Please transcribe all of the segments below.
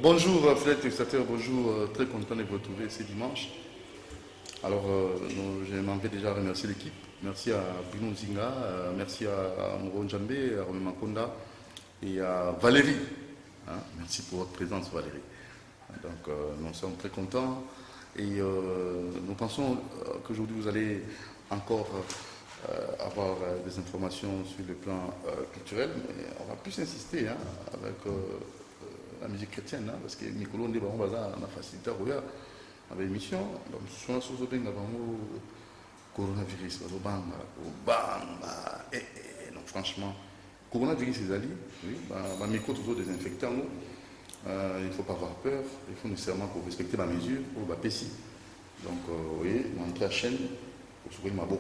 Bonjour, fidèles téléspectateurs, bonjour, très content de vous retrouver ce dimanche. Alors, j'ai envie déjà remercier l'équipe. Merci à Bruno Zinga, merci à Moro Njambe, à Romain Makonda et à Valérie. Merci pour votre présence, Valérie. Donc, nous sommes très contents et nous pensons qu'aujourd'hui vous allez encore avoir des informations sur le plan culturel, mais on va plus insister avec la musique chrétienne, parce que Mikolo Ndé on a facilité à l'émission. Donc, ce sont les coronavirus, donc franchement, coronavirus, c'est Ali, oui, micro toujours désinfectant. Il ne faut pas avoir peur, il faut nécessairement pour respecter la mesure, pour la PSI. Donc, vous voyez, on entre à la chaîne, pour soulever ma bourre,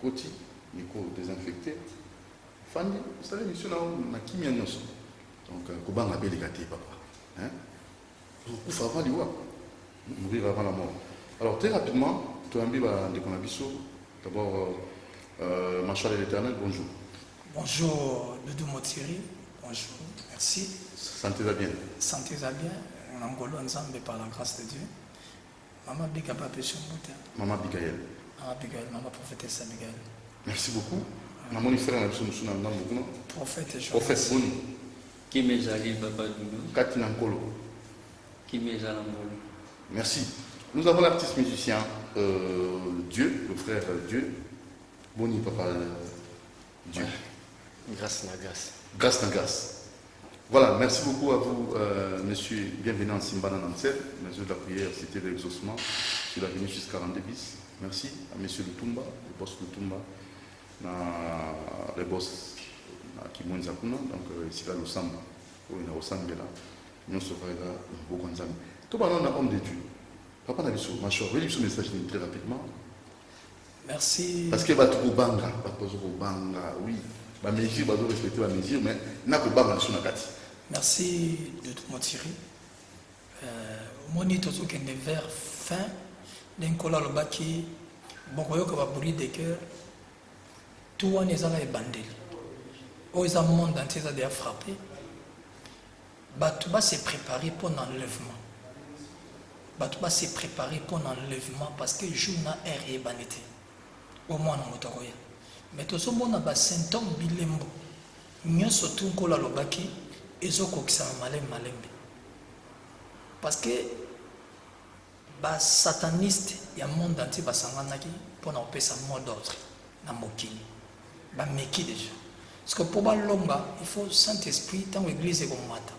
côté, micro désinfecté. Fanny, vous savez, monsieur, on a qui m'a dit. Donc, comment on a bien gâté, papa. Il faut avoir l'IWA, mourir avant la mort. Alors, très rapidement, tu as un bible de Konabiso. D'abord, Marshal de l'Éternel, bonjour. Bonjour, Doudou Motiri. Bonjour, merci. Sentez-vous bien. Sentez-vous bien. On a engolé ensemble par la grâce de Dieu. Maman Bigaba Péchon Boutin. Maman Abigail. Maman Abigail, maman prophétesse Abigail. Merci beaucoup. Maman frère, prophète Jean. Prophète Boni. Qui me jali Papa Doudou. Katina Nkolo. Qui me jali Nkolo. Merci. Nous avons l'artiste musicien Dieu, le frère Dieu. Boni Papa Dieu. Ouais. Grâce na grâce. Grâce na grâce. Voilà, merci beaucoup à vous, monsieur. Bienvenue en Simbana Nansel, mesure de la prière, cité de l'exaucement, sur la venue jusqu'à 42 bis. Merci à monsieur Lutumba, le boss Lutumba, le boss Kimon Zakuna, donc ici là, le Samba, où il y a au Samba là, nous sommes là, beaucoup de amis. Tout le monde a homme de Dieu. Papa n'a vu ce machor, relis ce message très rapidement. Merci. Parce que Batou Banga, oui. La mesure, va respecter la mesure, mais n'a pas de sur la carte. Merci de tout mon Thierry. Mon dit aussi qu'il est vers fin d'un collant le baki, bon, qu'on va brûler des cœurs. Tout le monde est bandé. Où est-ce que le monde entier a déjà frappé? Batou va se préparer pour l'enlèvement. Batou va se préparer pour l'enlèvement parce que jour n'a air et banité. Au moins en motokoya. Mais tout ce monde a des symptômes bilembo. Nous sommes tous les lobaki et zo kokisa malembe. Parce que les satanistes, il y a un monde entier qui pour nous faire un mot d'ordre dans le mokini. Ba meki déjà. Parce que pour l'omba, il faut Saint-Esprit tant l'église est comme matin.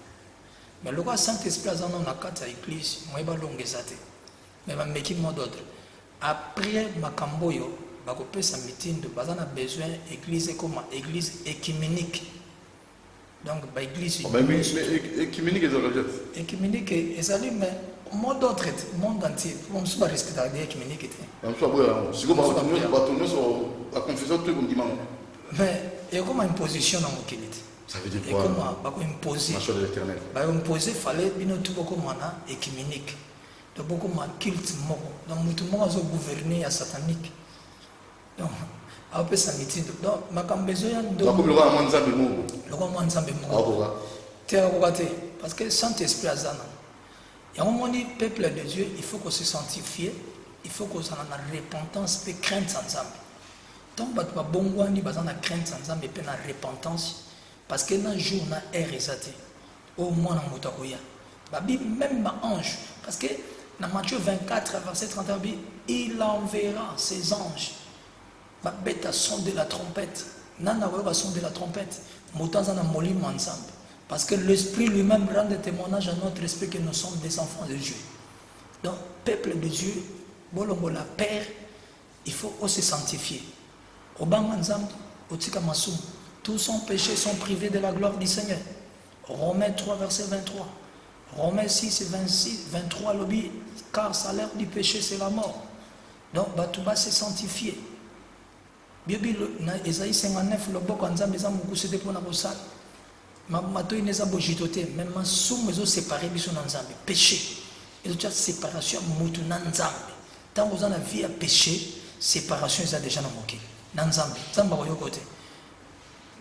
Mais le Saint-Esprit a dans la carte à l'église, moi ba longue zate. Mais ba meki mot d'ordre. Après makamboyo bakopé sa meeting de bazana besoin église comme église écuménique. Donc ba église écuménique est organisée. Écuménique ezali mais monde d'autre monde entier on se pas respecter des écuménique était. On soit boya si comme batonno sur la confession tout comme dimanche. Mais et comme imposition dans mokilité. Ça veut dire quoi? Et comment ba ko imposer? Marche de l'Éternel. Ba imposer fallait bino tout beaucoup mana écuménique. Donc beaucoup ma culte moko. Donc tout le monde a gouverner à satanique. Donc, après ça, donc, ma besoin de. Donc, le roi Mwanzambe Mogo. Le roi Mwanzambe Mogo. Parce que Saint-Esprit a zana. Il y a un moment, peuple de Dieu, il faut qu'on se sanctifie, il faut qu'on ait la repentance et crainte sans âme. Donc, il y a bon goût, il y a la crainte sans âme et la repentance. Parce que dans le jour, on a air exaté. Au moins, on a moutakoya. Même ma ange. Parce que dans Matthieu 24, verset 31, il enverra ses anges. Bête à son de la trompette. Nana va son de la trompette. Moutazana molim ensemble. Parce que l'Esprit lui-même rend des témoignages à notre esprit que nous sommes des enfants de Dieu. Donc, peuple de Dieu, bolongo la Père, il faut aussi se sanctifier. Au bang ensemble, au tika masum, tous son péchés sont privés de la gloire du Seigneur. Romains 3, verset 23. Romains 6, 26, 23, lobby, car salaire du péché, c'est la mort. Donc, Batouba se sanctifier. Bible na Esaïe 59 le boko nzambe za mukusete pona kosala matoi neza bojitote même masumu ezo séparer biso na nzambe péché ezo tya séparation mutu na nzambe tant vous en la vie à péché séparation eza déjà na mokili na nzambe nzambe ko yokote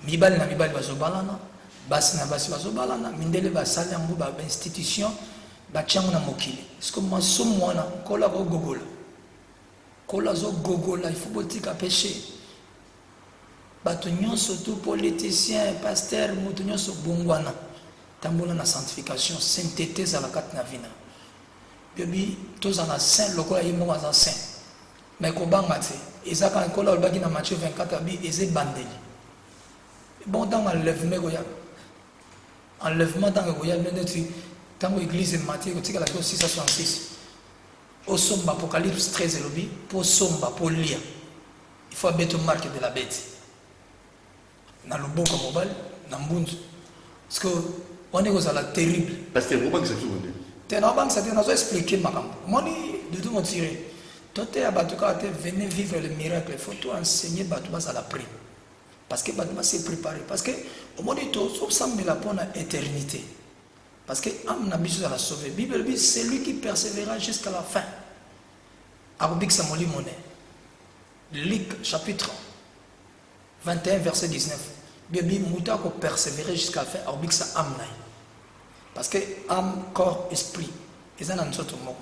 mibali na mibali bazobalana basi na basi bazobalana mindele basali yango bainstitution batiango na mokili parceke masumu wana kola kogogola kola azogogola il faut botika péché bato nyonso tu politicien pasteur moto nyonso bongwana tambola na sanctification sainteté ezala kati na vina bebi tozala saint lokola ye moko aza saint mais kobanga te eza kaka kola olobaki na Matthieu 24 abi eza ebandeli bon ntango enlèvement ekoya enlèvement ntango ekoya neti ntango église emati ekotikala to 666 osomba apocalypse 13 elobi mpo somba mpo lia il faut abeta marque de la bête na loboko mobali na mbunzu parce que wana ekozala terrible pasteur obangisa biso bonde te naobangisa te nazo expliquer makambo omoni de tout montire tote ya bato kaka te venez vivre le miracle il faut to enseigner bato bazala prêt parce que bato base préparer parce que omoni tozosambela mpo na éternité parce que ame na biso ezala sauvé bible elobi c'est lui qui persévérera jusqu'à la fin akobikisa molimo ne Luc chapitre 21 verset 19 bibi mutu akopersévérer jusqu'à la fin akobikisa ame na ye parce que ame corps esprit eza na nzoto moko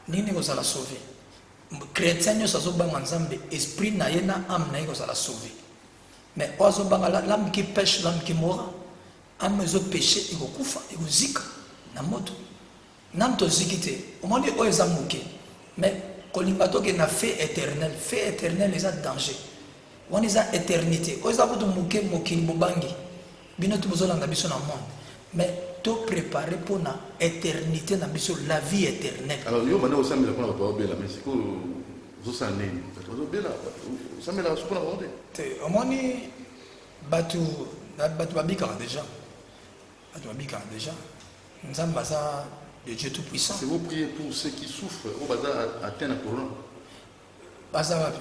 nini ekozala sauvé chrétien nyonso azobanga nzambe esprit na ye na ame na ye ekozala sauvé mais oyo azobanga l'âme qui pêche l'âme qui mora ame ezopêche ekokufa ekozika na moto nani toziki te omoni oyo eza moke mais kolinga toke na fait éternel eza danger wana eza éternité oyo eza kutu moke mokili bobangi bino tu bozolanda biso na monde mais to préparer pour na éternité na biso la vie éternelle. Alors yo maintenant osambela pona bato babela mais sikoyo ozosala nini bato bazobela osambela sopona bango te omoni bato babikaka déjà bato babikaka déjà nzambe aza de Dieu tout puissant. C'est vous priez pour ceux qui souffrent au bazar atteint la corona baza wapi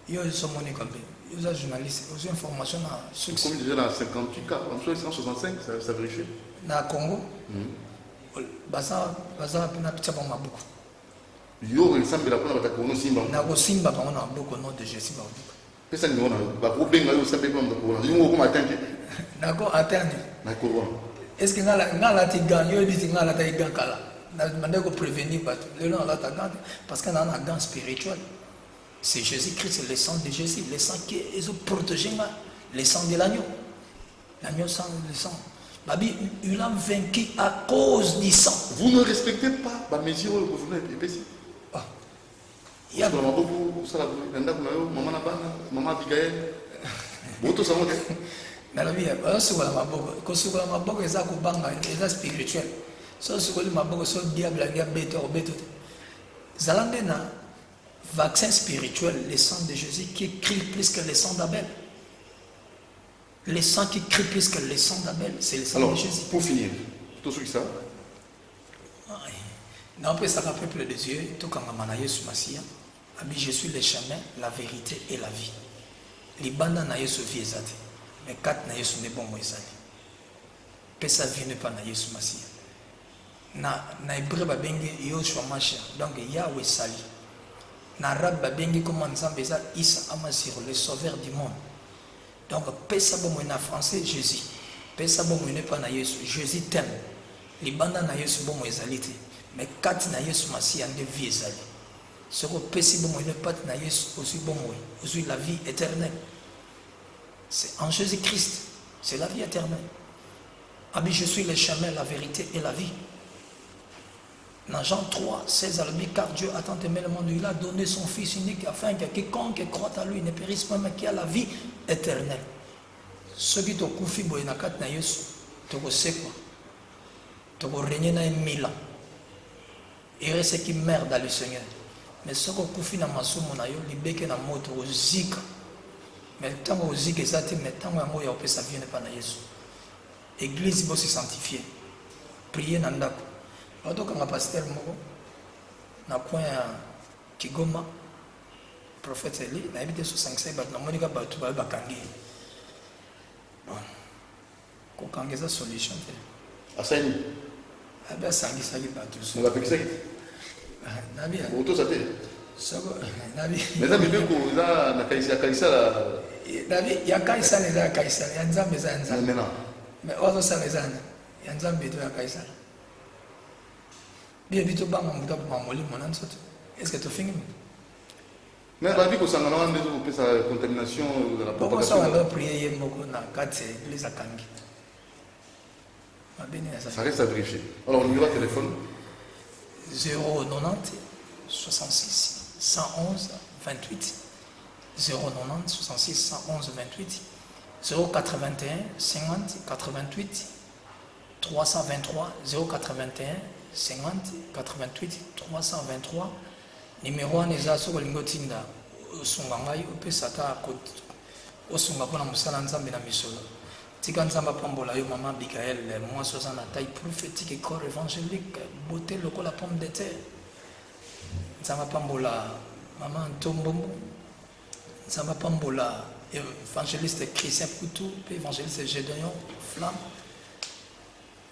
yo somoni kambe yo za journaliste aux informations na comme déjà dans 58 cas en 165 ça vérifie na Congo baza na picha ba mabuku yo nsambela pona batakono simba na ko simba bango na mabuku nom de Jésus ba mabuku pesa ni ona ba ko benga yo sambela pona batakono yo ko atteindre na ko atteindre na corona est-ce que ngala ti gang yo dit ngala ta gang kala na demander ko prévenir bato le nom la ta gang parce que na un gang spirituel c'est Jésus-Christ le sang de Jésus le sang qui est protégé le sang de l'agneau sang le sang Babi, il a vaincu à cause du sang. Vous ne respectez pas la mesure que vous venez de pécher. Il y a maman Abigail. Boto ça monte. Mais la vie, c'est quoi la maboko? Quand c'est quoi la maboko, c'est ça qu'on banga, c'est spirituel. Ça c'est quoi le maboko, c'est le diable, il y a bête, bête. Zalande na vaccin spirituel, le sang de Jésus qui crie plus que le sang d'Abel. Le sang qui crie plus que le sang d'Abel, c'est le sang de Jésus. Pour finir, tout ce qui ça. Non, après ça, le peuple de Dieu, tout comme Yesu Masia, je suis le chemin, la vérité et la vie. Les bandes na Yesu vie ezate, mais quatre na Yesu ne bon mo ezali. Pesa vie ne pas na Yesu Masia. Na hébreu ba bengi Yoshua Mashiach, donc Yahweh sali. Na arabe ba bengi comme Nzambe eza Isa Amasir, le sauveur du monde. Donc, pesa bon en français, Jésus. Pesa bon n'est pas na Yesu. Jésus t'aime. Les bandes na Yesu bon ezalité. Mais quatre na Yesu Massi en de vie ezali. Ce que pesa bon n'est pas na Yesu aussi bon aussi la vie éternelle. C'est en Jésus-Christ. C'est la vie éternelle. Abi je suis le chemin, la vérité et la vie. Dans Jean 3, 16 car Dieu a tant aimé le monde, il a donné son Fils unique afin que quiconque croit à lui ne périsse pas, mais qui a la vie éternelle. Ceux qui ont koufi boyenakat na Yesu, toko sekwa, toko régner na 1000 ans. Il reste ceux qui meurent dans le Seigneur. Mais ceux qui ont koufi na masumo na yo, libeke na moto zika. Mais tant que zika ezati, mais tant que yango ya opesa vie n'est pas na Yesu. Église doit se sanctifier. Prier na ndako. Quand pasteur moko na coin ya Kigoma prophète Eli na habité 65 bat na monika batu ba bakangi ko kangeza solution te asani aba sangi sali batu on va pexer nabi auto ça te soko nabi mais ça bibe ko za na kaisa la nabi ya kaisa les za kaisa ya nzambe za nzambe maintenant Mais ozo ça les années. Il y a un zambie de la Kaisa. Bien vite au bas, mon bout mamoli, mon ansot. Est-ce que tu finis? Mais la vie que ça n'a pas sa contamination de la Pourquoi ça propagation. on va prier beaucoup dans 4 les akangi? Ça reste à vérifier. Alors, le numéro de téléphone 090 66 111 28 090 66 111 28 081 50 88 323 081 50 88 323 numéro wana eza soki olingi otinda osunga ngai opesa ata osunga mpona mosala nzambe na misolo tika nzambe apambola yo mama Abigail mwasi oza na taille prophétique et corps évangélique beauté lokola pomme de terre nzambe apambola mama Ntombombo nzambe apambola évangéliste Christian Poutou mpe évangéliste Gédéon Flamme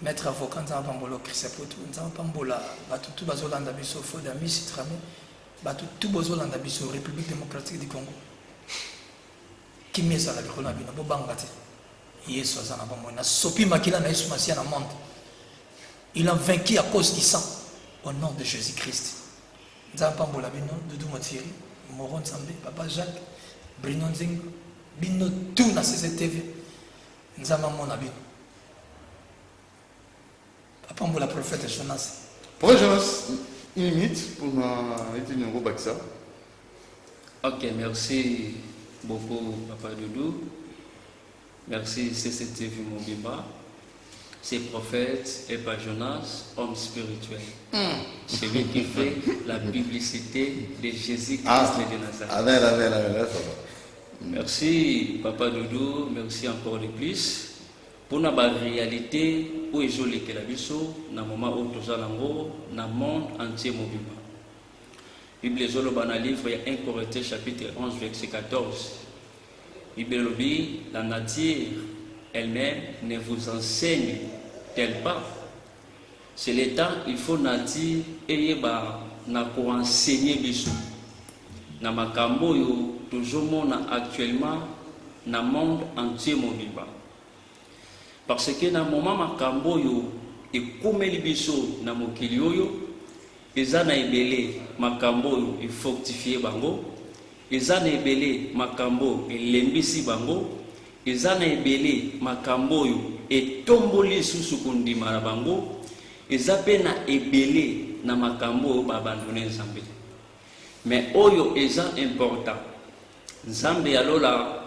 maître avocat nzambe apambola Christian Poutou nzambe apambola bato tu bazolanda biso fo de Miss Tramé bato tu bazolanda biso République démocratique du Congo kimi ezala likolo na bino bobanga te Yesu aza na bomoi na sopi makila na Yesu Masia na monde il a vaincu à cause du sang au nom de Jésus-Christ nzambe apambola bino Doudou Motiri Moron Nzambe Papa Jacques Bruno Nzingo bino tout na CCTV nzambe amona bino apambola prophète Jonas. Pour Jonas, une minute pour étudier un Baksa. Ok, merci beaucoup, Papa Doudou. Merci, CCTV Mobimba. C'est prophète et pas Jonas, homme spirituel. C'est lui qui fait la publicité de Jésus-Christ de Nazareth. Amen, amen, amen. Merci, Papa Doudou. Merci encore de plus. Pour la réalité où est joli que la biso, na moment où tout ça na monde entier mobile. Bible zolo bana livre 1 Corinthiens chapitre 11 verset 14. Bible lobi la nature elle-même ne vous enseigne-t-elle pas? C'est le temps il faut nature et ba na ko enseigner biso. Na makambo yo toujours mona actuellement na monde entier mobile. Parce que na moment makambo yo ekomeli biso na mokili oyo eza na ebele makambo yo efoctifier bango eza na ebele makambo elembisi bango eza na ebele makambo yo etomboli susu kondima na bango eza pe na ebele na makambo oyo babandone Nzambe. Mais oyo eza important Nzambe alola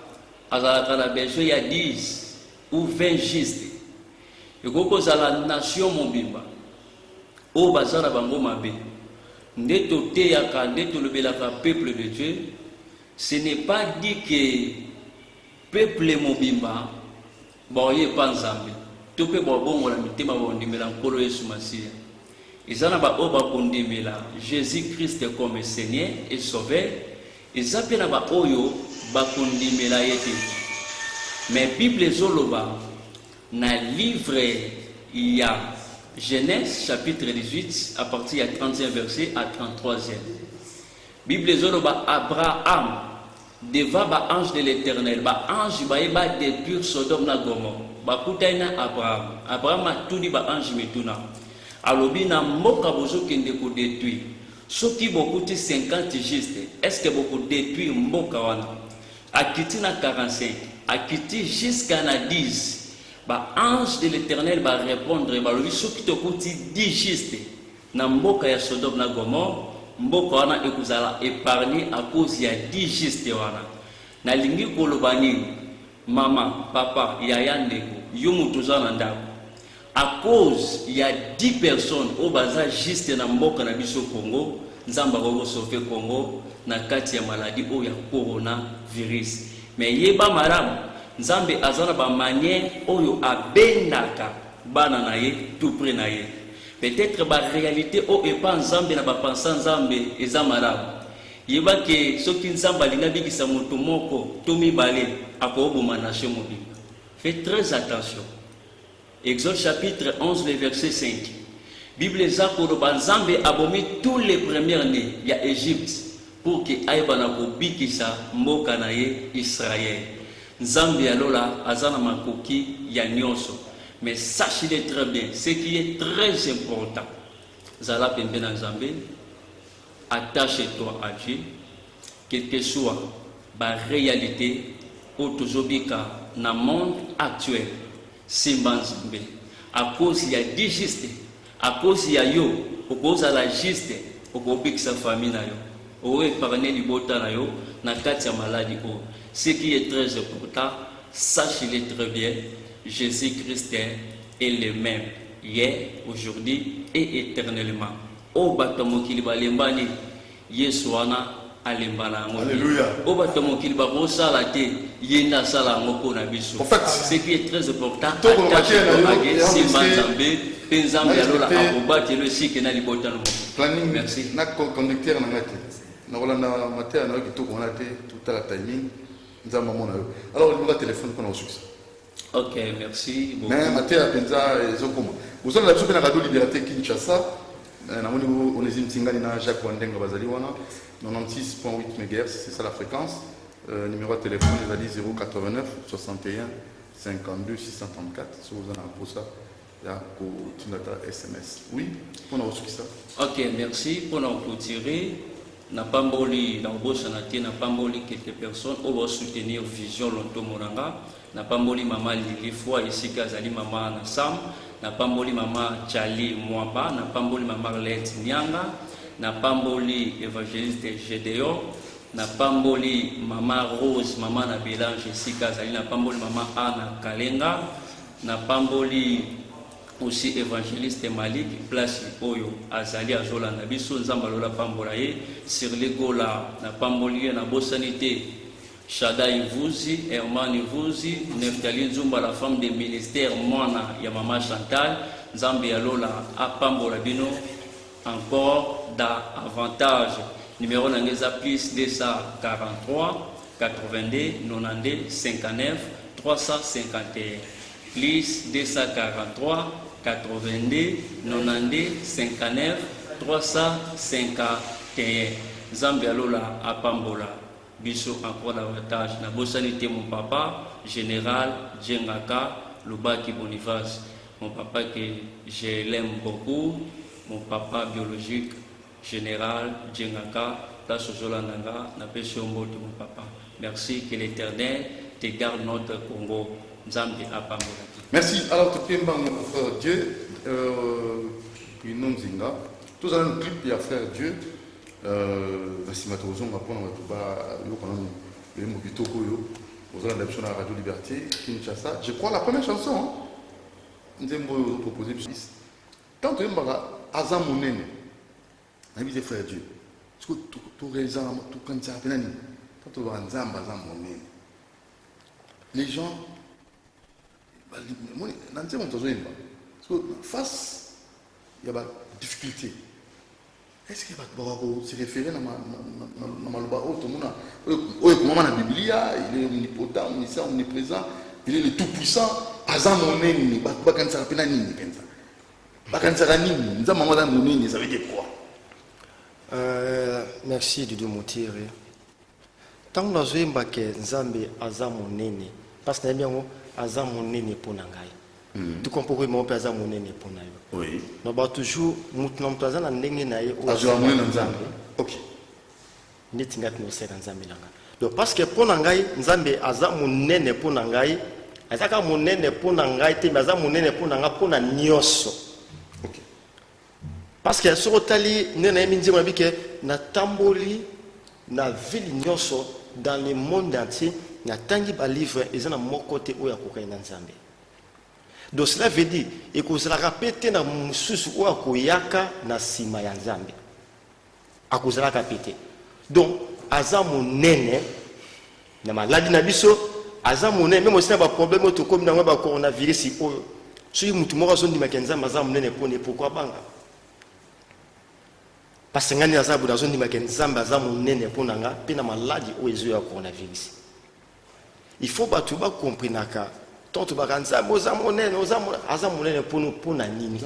azalaka na besoin ya 10 ou 20 justes. Et quand la nation mobimba, au bazar bango mabe, ndeto te yaka ndeto lebelaka peuple de Dieu, ce n'est pas dit que peuple mobimba boye pas Nzambe. To pe bongo la mitema bondimela nkolo Yesu Masia. Ezana ba oba kondimela Jésus-Christ comme Seigneur et Sauveur. Ezapena ba oyo ba kondimela yete. Mais Bible zoloba na livre il y a Genèse chapitre 18 à partir du 31 verset à 33e. Bible zoloba Abraham devant ba ange de l'Éternel, ba ange ba détruire Sodome na Gomorrhe. Ba kutaina Abraham. Abraham a tout dit ba ange metuna. Alobi na mboka bozo kende ko détruire. Soki bokuti 50 juste, est-ce que beaucoup détruire mboka wana? Akitina 45. Akiti jusqu'à na 10. Ba ange de l'Éternel va répondre ba lui soki to kuti 10 juste na mboka ya Sodome na Gomorre mboka wana ekuzala épargné à cause ya 10 juste wana. Na lingi kolobani mama papa yaya ndeko yo mutu za na ndako à cause ya 10 personnes au baza juste na mboka na biso Congo nzamba ko sauver Congo na kati ya maladie o ya coronavirus. Mais yeba maramu Nzambe azana ba manière oyo abendaka bana na ye tout près na ye. Peut-être ba réalité o e pas Nzambe na ba pensa Nzambe eza maramu. Yeba ke soki Nzamba linga bikisa moto moko to mibale akoboma nation mobile. Faites très attention. Exode chapitre 11 le verset 5. Bible zako do Nzambe abomi tous les premiers-nés ya Égypte pour que aibana ko bikisa mboka na ye Israël. Nzambe alola azana makoki ya nyonso. Mais sachez-le très bien, ce qui est très important. Zala pembe na Nzambe, attache-toi à Dieu, quelle que soit la réalité autozobika na monde actuel. Simba Nzambe. À cause il y a des justes, à cause il y a yo, à cause de la juste, au cause de sa famille na yo. Ou épargner du bota na yo, na katia maladie o. Ce qui est très important, sachez-le très bien, Jésus-Christ est le même hier, aujourd'hui et éternellement. O batomo kiliba lembani, Yesuana alembana ngo. Alléluia. O batomo kiliba rosala te, yenda sala ngoko na biso. En fait, Ce qui est très important, planning merci. Na conducteur na ngati. Na wala na matin na ki to ko na te tout à la timing. Nzamba mona yo. Alors le numéro de téléphone qu'on a reçu. Ok, merci beaucoup. Mais matin à penza ezokoma. Vous avez la na radio Liberté Kinshasa. Na moni onezim tingani na Jacques Wandenga bazali wana 96.8 MHz, c'est ça la fréquence. Numéro de téléphone est 089 61 52 634. Si vous en avez pour ça, il y a un SMS. Oui, on a reçu ça. Ok, merci pour nous clôturer. N'a pas mboli dans le santé, n'a pas mboli quelques personnes qui vont soutenir Vision Lonto Moranga. N'a pas mboli maman Lili Foi ici Kazali maman Nassam. N'a pas mboli maman Chali Mwamba. N'a pas mboli maman Lent Nyanga. N'a pas mboli évangéliste Gédéon. Na pamboli maman Rose, maman na Bélange ici Kazali, na pamboli maman Anna Kalenga, na pamboli aussi évangéliste Malik, place Oyo, Azali Azola na biso nzamba lola pambola ye, sur les gola, na pamboli na bosanité, Shada Ivuzi, Herman Ivuzi, Neftali Nzumba, la femme des ministères, Moana, ya maman Chantal, Nzambe Alola, a pambola bino, encore d'avantage. Numéro d'Angeza plus 243 82 92 59 351 plus 243 82 92 59 351. Zambia Lola à Pambola. Biso encore davantage. Na bosanité mon papa général Djengaka Lubaki Boniface. Mon papa que je l'aime beaucoup. Mon papa biologique Général Djengaka, place au Zolandanga, n'a pas sur mon papa. Merci, que l'Éternel te garde notre Congo. Nzambe Apambola. Merci. Alors, tu peux frère Dieu, puis non Zinga. Tous un clip, il y a frère Dieu. Si ma tour on va prendre un tuba, le mobito koyo, aux adaptations à la Radio Liberté, Kinshasa. Je crois la première chanson, nous avons proposé. Tant que tu as Azamonene. Ami des frères Dieu. Parce que tout raison, tout comme ça, les gens, face, il y a des difficultés. Est-ce qu'il va se référer à la Bible, il est omnipotent, omniprésent, il est le tout-puissant, Azamonene, ça veut dire quoi? Merci Dudu Moutiri. Tant que nous avons Nzambe azamonene, parce que nous avons azamonene pour nangai. Tu comprends que mon père azamonene pour nangai. Oui. Nous avons toujours mutuno mutaza na ndenge na ye azamonene Nzambe. OK. Netingat no sera Nzambe langa. Donc parce que pour nangai Nzambe azamonene pour nangai, azaka monene pour nangai te mais azamonene pour nangai pour na nyoso. OK. Parce que sur Otali, nous avons dit que na tamboli na ville nyonso dans le monde entier, na tangi ba livre et na mon côté où ya kokaina Nzambe. Donc cela veut dire et que cela répéter na mususu où akoyaka na sima ya Nzambe. Akozala répéter. Donc azamonene na maladie na biso, azamonene même aussi na ba problème to comme na ba coronavirus oyo. Si mutu moko zo ndima kenza azamonene pone pourquoi banga? Parce que nous avons besoin de la maladie ou les coronavirus. Il faut que tu comprennes que tant que tu vas dire pour nous pour nani.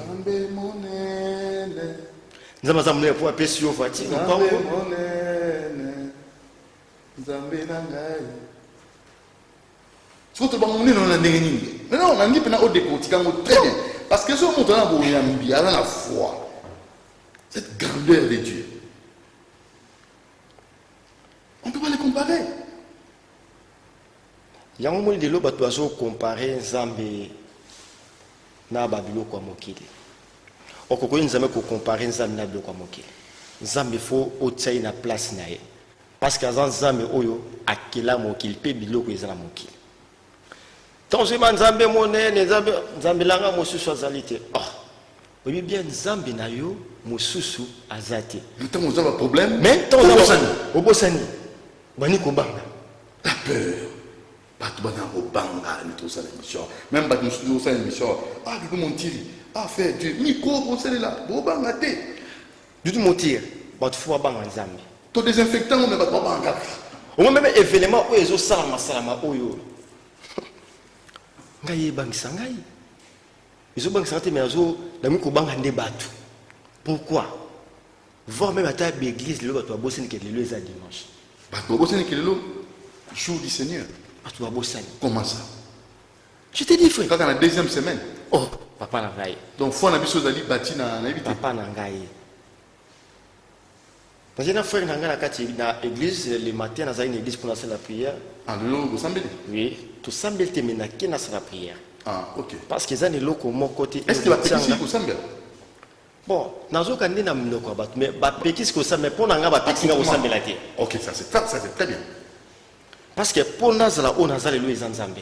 Nous avons pour appeler sur fatigue. Ce que on est dans la dernière. Maintenant, on a dit qu'on a décortiqué très bien. Parce que ce qu'on a beau à la foi, cette grandeur de Dieu, on ne peut pas les comparer. Il y a un moment de l'eau, tu dois comparer Nzambe na Babylone kwa mokili. Okoko Nzambe ko comparer Nzambe na Babylone kwa mokili. Nzambe faut otsai na place na ye. Parce que Nzambe oyo akela mokili pe biloko ezala mokili. Tant je Nzambe monene Nzambe langa mosusu azalite. Oui bien Nzambe na yo mosusu azate. Maintenant vous avez un problème. Mais tant obosani. Bani ko banga. La peur. Batu bana ko banga ni to ça l'émission. Même batu nous ça l'émission. Ah tu peux mentir. Ah faire Dieu. Ni ko ko c'est là. Bo banga té. Du tout mentir. Batu fo banga Nzambe. To désinfectant on ne va pas banga. Au même événement où ezo salama oyo. Ngai bangisa ngai. Ezo bangisa te mais azo na mi ko banga nde batu. Pourquoi? Voir même à ta église le batu bosser que le les dimanche. Batu bosser que le jour du Seigneur. Batu bosser. Comment ça? Je te dis frère. Quand la deuxième semaine. Oh, papa na ngai. Donc faut na biso zali bati na éviter. Papa na ngai. Parce que na frère na ngai na kati na église le matin na une église pour la prière. Ah le go sambeli. Oui, tout sambeli te mena ke na la prière. Ah OK. Parce que ça ne loko mon côté. Est-ce que la pétition ko sambeli? Bon, nazo kandi na mnoko bat mais ba pétis ko ça mais pour na nga ba pétis nga ko sambela te. OK, ça c'est très bien. Parce que pour nazala on nazala lo ezanzambe.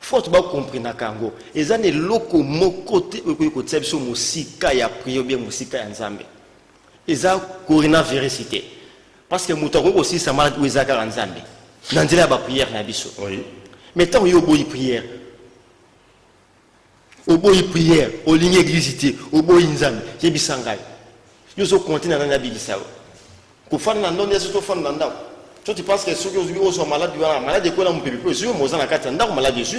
Faut ba comprendre kango. Ezane loko mon côté ko tsebso musika ya prière bien musika ya nzambe. Eza korina vérité. Parce que mutako aussi ça malade ou ezaka nzambe. Nandila ba prière na biso. Oui. Mais tant yo boyi prière. Au boy prière, au ligne église, au boy nzambe, j'ai bisangai. Nous sommes continent dans la Bible ça. Ko fan na ndonde so fan na ndako. Tu penses que ceux qui sont malades, malade ko na mpepe, ceux qui sont na kati ndako malade dessus.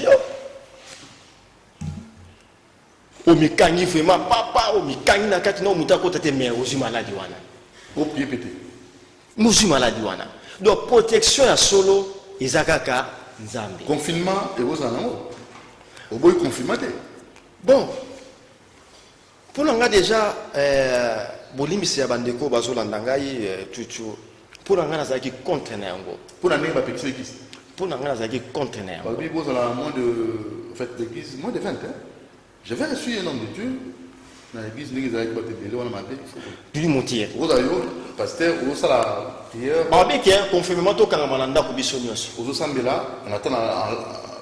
O mikangi vraiment papa, o mikangi na kati no mutako tete mais ozi malade wana. Au pied pété. Muzi malade wana. Donc protection ya solo ezakaka nzambe. Confinement et aux anamo. Au boy confinement. Bon, pour nous déjà, Bolimi c'est abandeko bazolanda ngai tutu. Pour nous nazaki contre nango. Pour nous pas péter l'église. Pour nous nazaki contre nango. Parce que vous avez moins de en fait l'église, moins de 20 ans. J'avais reçu un homme de Dieu dans l'église l'église avec votre bébé on m'a dit. Puis montir. Vous avez pasteur ou ça la prière. Ba be ke confirmement to kanga malanda ko biso nyonso. Ozo sambela, on attend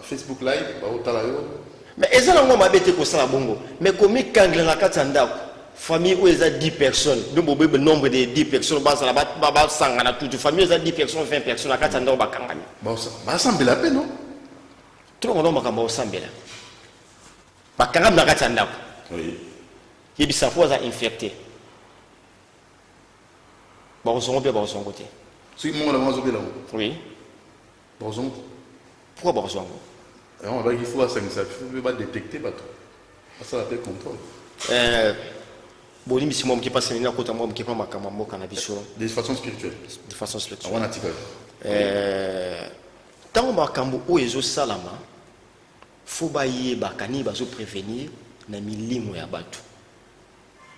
Facebook live ba otala yo. Mais ezala ngo mabete ko sala bongo. Mais komi kangle na kati ndako. Famille où il y a 10 personnes. Donc le nombre de 10 personnes bas la ba sangana toute famille il y a 10 personnes 20 personnes na kati ndako ba kangani. Ba sambela pe non? Tout le monde makamba sambela. Ba kangam na kati ndako. Oui. Yebi sa fois infecté. Ba osongo pe ba osongo te. Si mon la mazo bela. Oui. Ba osongo. Pourquoi ba osongo? On va il faut à 5 ça, il faut détecter pas tout. Ça l'appelle contrôle. Bolimi si moi qui passe na kota moi qui prend makamba mboka na biso De façon spirituelle. de façon spirituelle. On article. Tant makambo o ezo salama faut ba yeba kani bazo prévenir na milimo ya batu.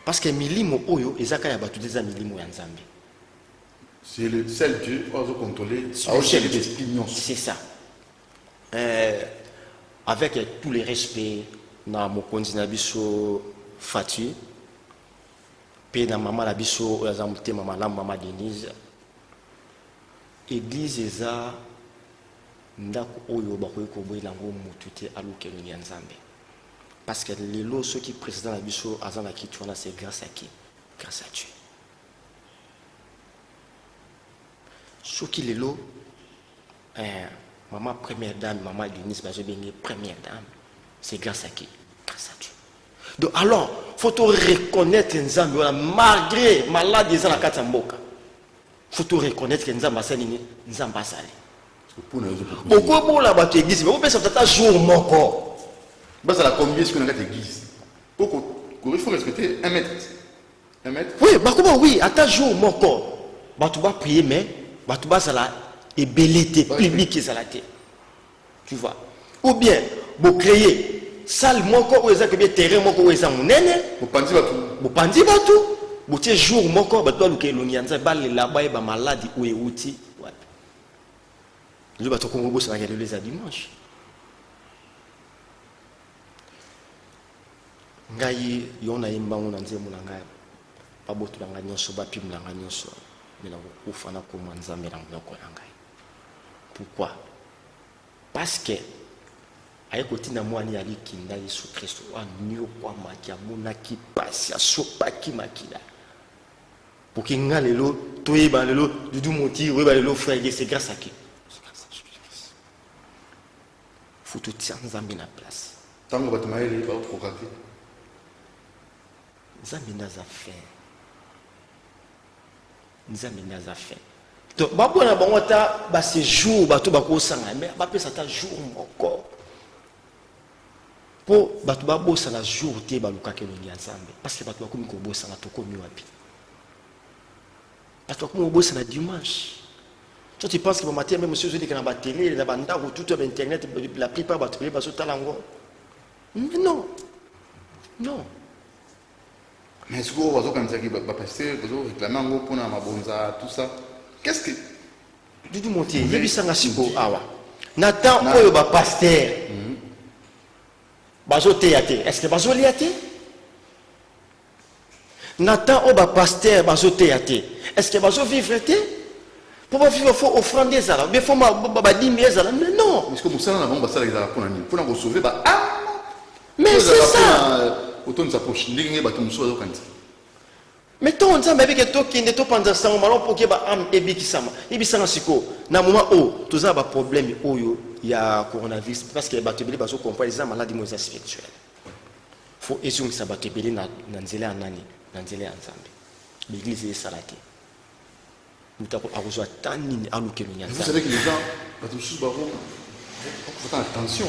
Parce que milimo oyo ezaka ya batu des milimo ya nzambe. C'est le seul Dieu qui doit contrôler. C'est ça. Avec tous les respects na mokonzi na biso Fatu pe na mama la biso yazamute mama la mama Denise église eza ndako oyo bakoyi ko boyela ngo mutu te alukelo ya nzambe parce que lelo ceux qui président la biso azana kitwana c'est grâce à qui? Grâce à Dieu. Ceux qui lelo maman première dame, maman Denise, je vais première dame. C'est grâce à qui? Grâce à Dieu. Donc alors, il faut reconnaître Nzambe malgré malade des la katamboka. Il faut reconnaître que Nzambe asali Nzambe asali. Pourquoi pour la batte église? Mais vous pensez que ça jour moko. Bah ça la combien est-ce qu'on a l'église? Il faut respecter 1 mètre. 1 mètre? Oui, bah comment oui, à ta jour moko. Bah tu vas prier mais bah tu vas ça la et belleté publique ça la té. Tu vois. Ou bien, vous créez salle moko ou ezaka bien terrain moko ou ezaka munene. Vous pandi batou. Vous pandi batou. Vous tiens jour moko batou luke lonyanza bale là-bas et ba maladie ou euti. Ouais. Je batou ko ngobo ça les dimanche. Ngai yona yemba ngona nzemu na ngai. Pa botu na ngai nyonso ba pim na ngai nyonso. Mena ko fana ko manzambe na ngoko na ngai. Pourquoi? Parce que ayekoti na mwani ali kinda Yesu Kristo anyo kwa makia monaki pasi asopaki makila pour que ngalelo toyeba lelo dudu moti weba lelo frère c'est grâce à qui? C'est grâce à Jésus. Faut tout tiens nzambe na place tango batumaele ba kokaki nzambe naza fait nzambe naza fait donc babona bango ta ba séjour bato bakosanga mais ba pesa ta jour moko pour bato babosa na jour te balukaka elongi ya nzambe parce que bato bakomi kobosa na tokomi wapi bato bakomi kobosa na dimanche. Toi tu penses que matin même monsieur ozodika na batélé na bandako tout sur internet la plupart bato bele bazotala ngo mais non non. Mais est-ce que vous avez dit que vous avez réclamé pour la mabonza, tout ça? Qu'est-ce que... Dudu monté, il y a eu ça siko awa. Nathan oyo ba pasteur. Bazo théâtre. Est-ce que bazo liaté? Nathan oyo ba pasteur bazo théâtre. Est-ce que bazo vivre té? Pour pas vivre faut offrande des ala. Mais faut ba 10 000 ala. Mais non. Est-ce que vous savez na ba ça les ala pour nani? Pour nous sauver ba ah. Mais c'est ça. Autant sa poche ndenge ba tumso zo kanti. Mais ton nzambe avec to kinde to panza sango malon pour que ba am ebikisama. Ebisanga siko na moment o toza ba problème oyo ya coronavirus parce que ba tebeli ba zo comprendre les maladies moins spirituelles. Faut ezung sa ba tebeli na nzela nani na nzela nzambe. L'église est salate. Nous t'avons arrosé tani aluke nya. Vous savez que les gens ba to sous ba faut faire attention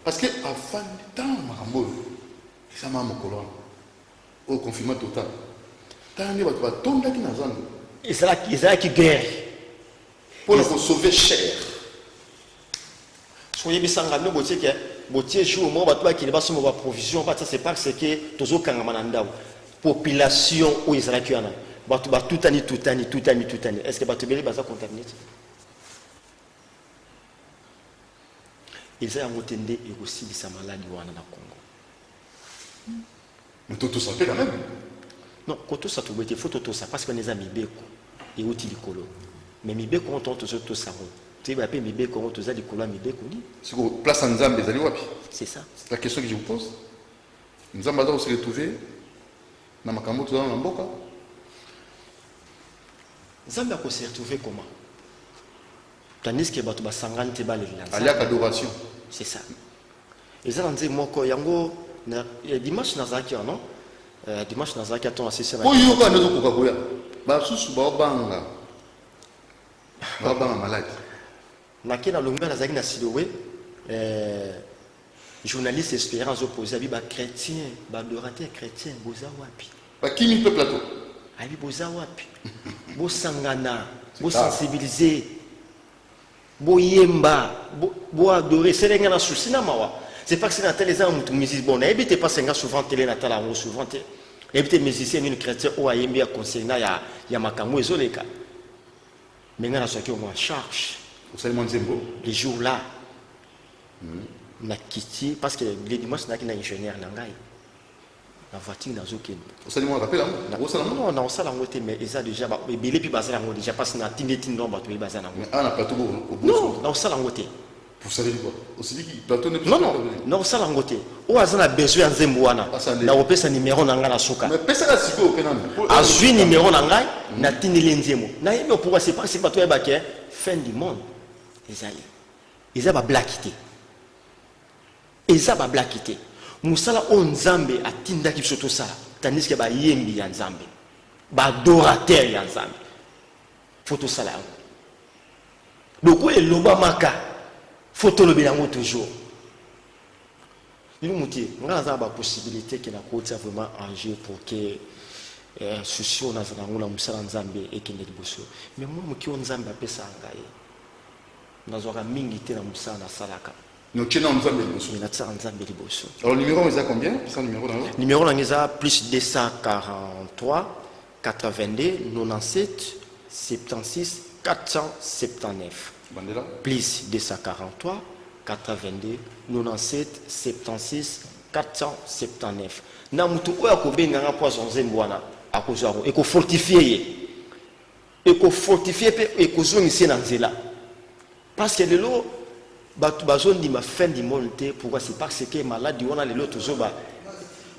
parce que avant temps marambo ça m'a mokolon au confinement total tani ba to tonda ki na zango Isaac qui guerre pour nous sauver cher soyez bisanga no botie que botie jour mo ba to ba ki ba somo ba provision ba ça c'est parce que tozo kanga mananda population ou Israël qui ana ba to ba tutani est-ce que ba to beli ba ça contaminé Israël a motende et aussi sa maladie wana na Congo. Mais tout ça fait quand même. Non, quand tout ça tout bête, faut tout ça parce que les amis beko et outil likolo. Mais mi beko on tout ça. Tu vas appeler mi beko on tout ça likolo mi beko ni. C'est quoi place en Nzambe zali wapi? C'est ça. C'est la question que je vous pose. Nzambe doit se retrouver na makambo tout dans mboka. Nzambe a se retrouver comment? Tandis que bato ba 50 ba le village. Alia adoration. C'est ça. Et ça nzé moko yango na dimanche nazaki non? Dimanche nazaki aton assisté na. Oyo ka nzo koka koya. Ba susu ba banga. Ba banga malade. Nakena longa nazaki na Siloé journaliste Espérance opposé à ba chrétien, ba adorateur chrétien boza wapi. Ba kimi pe plateau. Abi boza wapi. Bo sangana, bo sensibiliser. Boyemba, bo adorer, c'est les gens na souci na mawa. C'est pas que c'est na télé ça mutu musicien bon, ebite pas senga souvent télé na tala ngo souvent té. Ebite musicien ni chrétien o ayembi a conseil na ya makambo ezoleka. Menga na soki on charge. Vous savez mon zembo les jours là. Na kiti parce que les dimanches na ki na ingénieur na ngai. La voiture na zokeni. Vous savez moi rappelle non, non, ça la ngoté mais ça déjà ba belé puis bazala ngo déjà parce na tineti non ba to bazala ngo. Ah na plateau non, non, ça la ngoté. Vous savez quoi? Aussi dit plateau ne non, non, non, ça la ngoté. O azana besoin nzembo wana. Na opesa numéro na nga na soka. Mais pesa la siko penana. Azui numéro na ngai na tineli nzembo. Na yebo pourquoi c'est pas c'est pas toi ba ke fin du monde. Ezali. Eza ba blackité. Eza ba blackité. Musala o nzambe atinda ki biso sala tandis que ba yembi ya nzambe ba adorateur ya nzambe photo sala yango loko eloba maka photo lobi yango toujours ni muti ngala za ba possibilité que na koti vraiment en jeu pour que souci on a zango na musala nzambe ekende liboso mais moi muki o nzambe apesa ngai nazoka mingi te na musala na salaka Nous tenons ensemble les bossons. Alors, le numéro, c'est combien? C'est numéro là? Numéro là, c'est plus 243 82 97 76 479. Bandela. Plus 243 82 97 76 479. Na mutu oya ko benga nga poisson zembwana akozwa ko fortifier pe ekozongisi na nzela parce que lelo batu bazondi ma fin du monde. Pourquoi? C'est parce que maladie wana lelo tozoba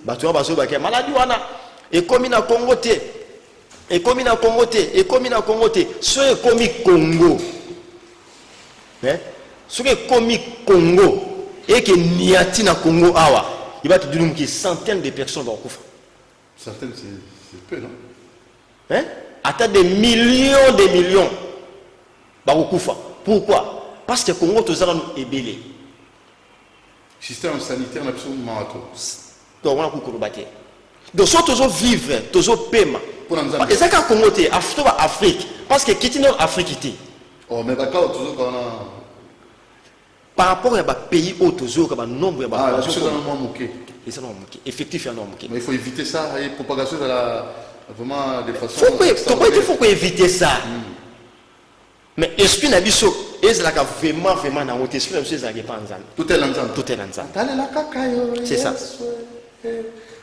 batu bazoba ke maladie wana ekomi na Congo te ekomi na Congo te so ekomi Congo so ekomi Congo et que niati na Congo awa il va te dire que centaines de personnes vont courir. Certaines, c'est peu, non? Hein? Attends, des millions vont courir. Pourquoi? Parce que le Congo est belé. Le système sanitaire est absolument à tout. Donc, on a beaucoup de batailles. Donc, si tu veux vivre, tu veux paiement. Et ça, quand le Congo est Afrique, parce que qui est dans l'Afrique? Oh, mais d'accord, toujours quand on a. Par rapport à pays où toujours le nombre de effectif est énorme. Mais il faut éviter ça, et propagation de la vraiment de façon. Il faut éviter ça. Mais est-ce qu'il y a vraiment dans votre esprit, tout est l'ensemble. C'est ça.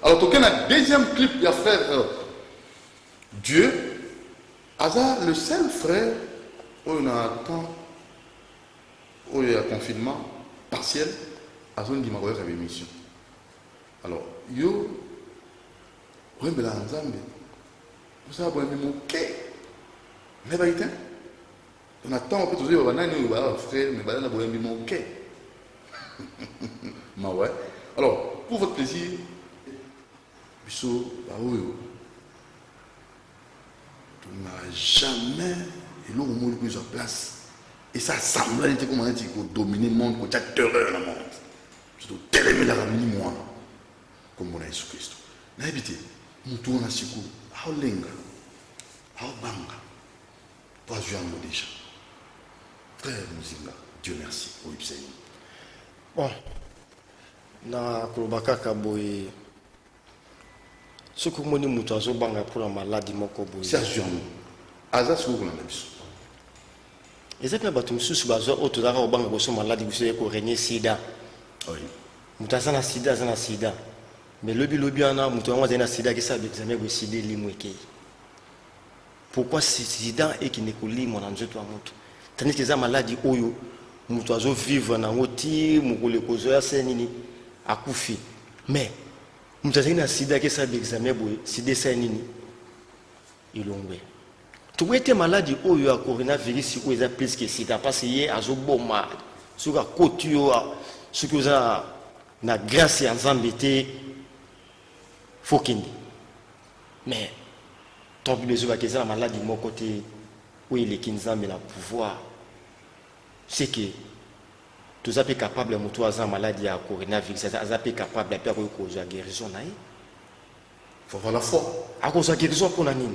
Alors, tu as un deuxième clip, il y a frère Dieu. Asa, le seul frère où on attend. Où il y a confinement partiel, à zone qui m'a envoyé une émission. Alors, yo, vous avez l'ensemble, vous avez un moqué. Mais bah, on attend un peu toujours, on a un frère, mais bah, on a un moqué. Mais ouais. Alors, pour votre plaisir, Bissot, bah oui, tu n'as jamais, et l'eau au monde plus en place. Et ça semble être comme on dit qu'on domine le monde, qu'on a terreur dans le monde. C'est tout terrible la ramener moi. Comme on a Jésus Christ. N'habitez, nous tournons à Sikou, à Olenga, à Obanga, pour jouer en mode déjà. Frère Muzinga, Dieu merci pour l'Ipséi. Bon, na Kolobaka Kaboy, ce que je dis, c'est que pour la maladie, c'est à jouer en mode. Asa, c'est où qu'on a mis. Exactement, bato mususu bazo otozaka obanga boso maladi biso ko régner sida. Oui. Mutazana sida. Mais lobi ana mutu wango zena sida ki sa examen go sida limweke. Pourquoi sida et qui ne koli mon nzoto wa mutu. Tandis que za maladi oyo mutu azo vivre na ngoti mukole kozo ya senini akufi. Mais mutazana sida ki sa examen bo sida senini ilongwe. Tu es malade ou il y a coronavirus ou il y a plus que sida parce qu'il y a un bon mal sur la côte sur que ça na grâce à ensemble était faut qu'il mais tant que les autres qui sont malades de mon côté où il est qui nous a mis le pouvoir c'est que tous sont capables de montrer à maladie à coronavirus sont capables de faire cause de guérison là il faut avoir la foi à cause de guérison pour nani.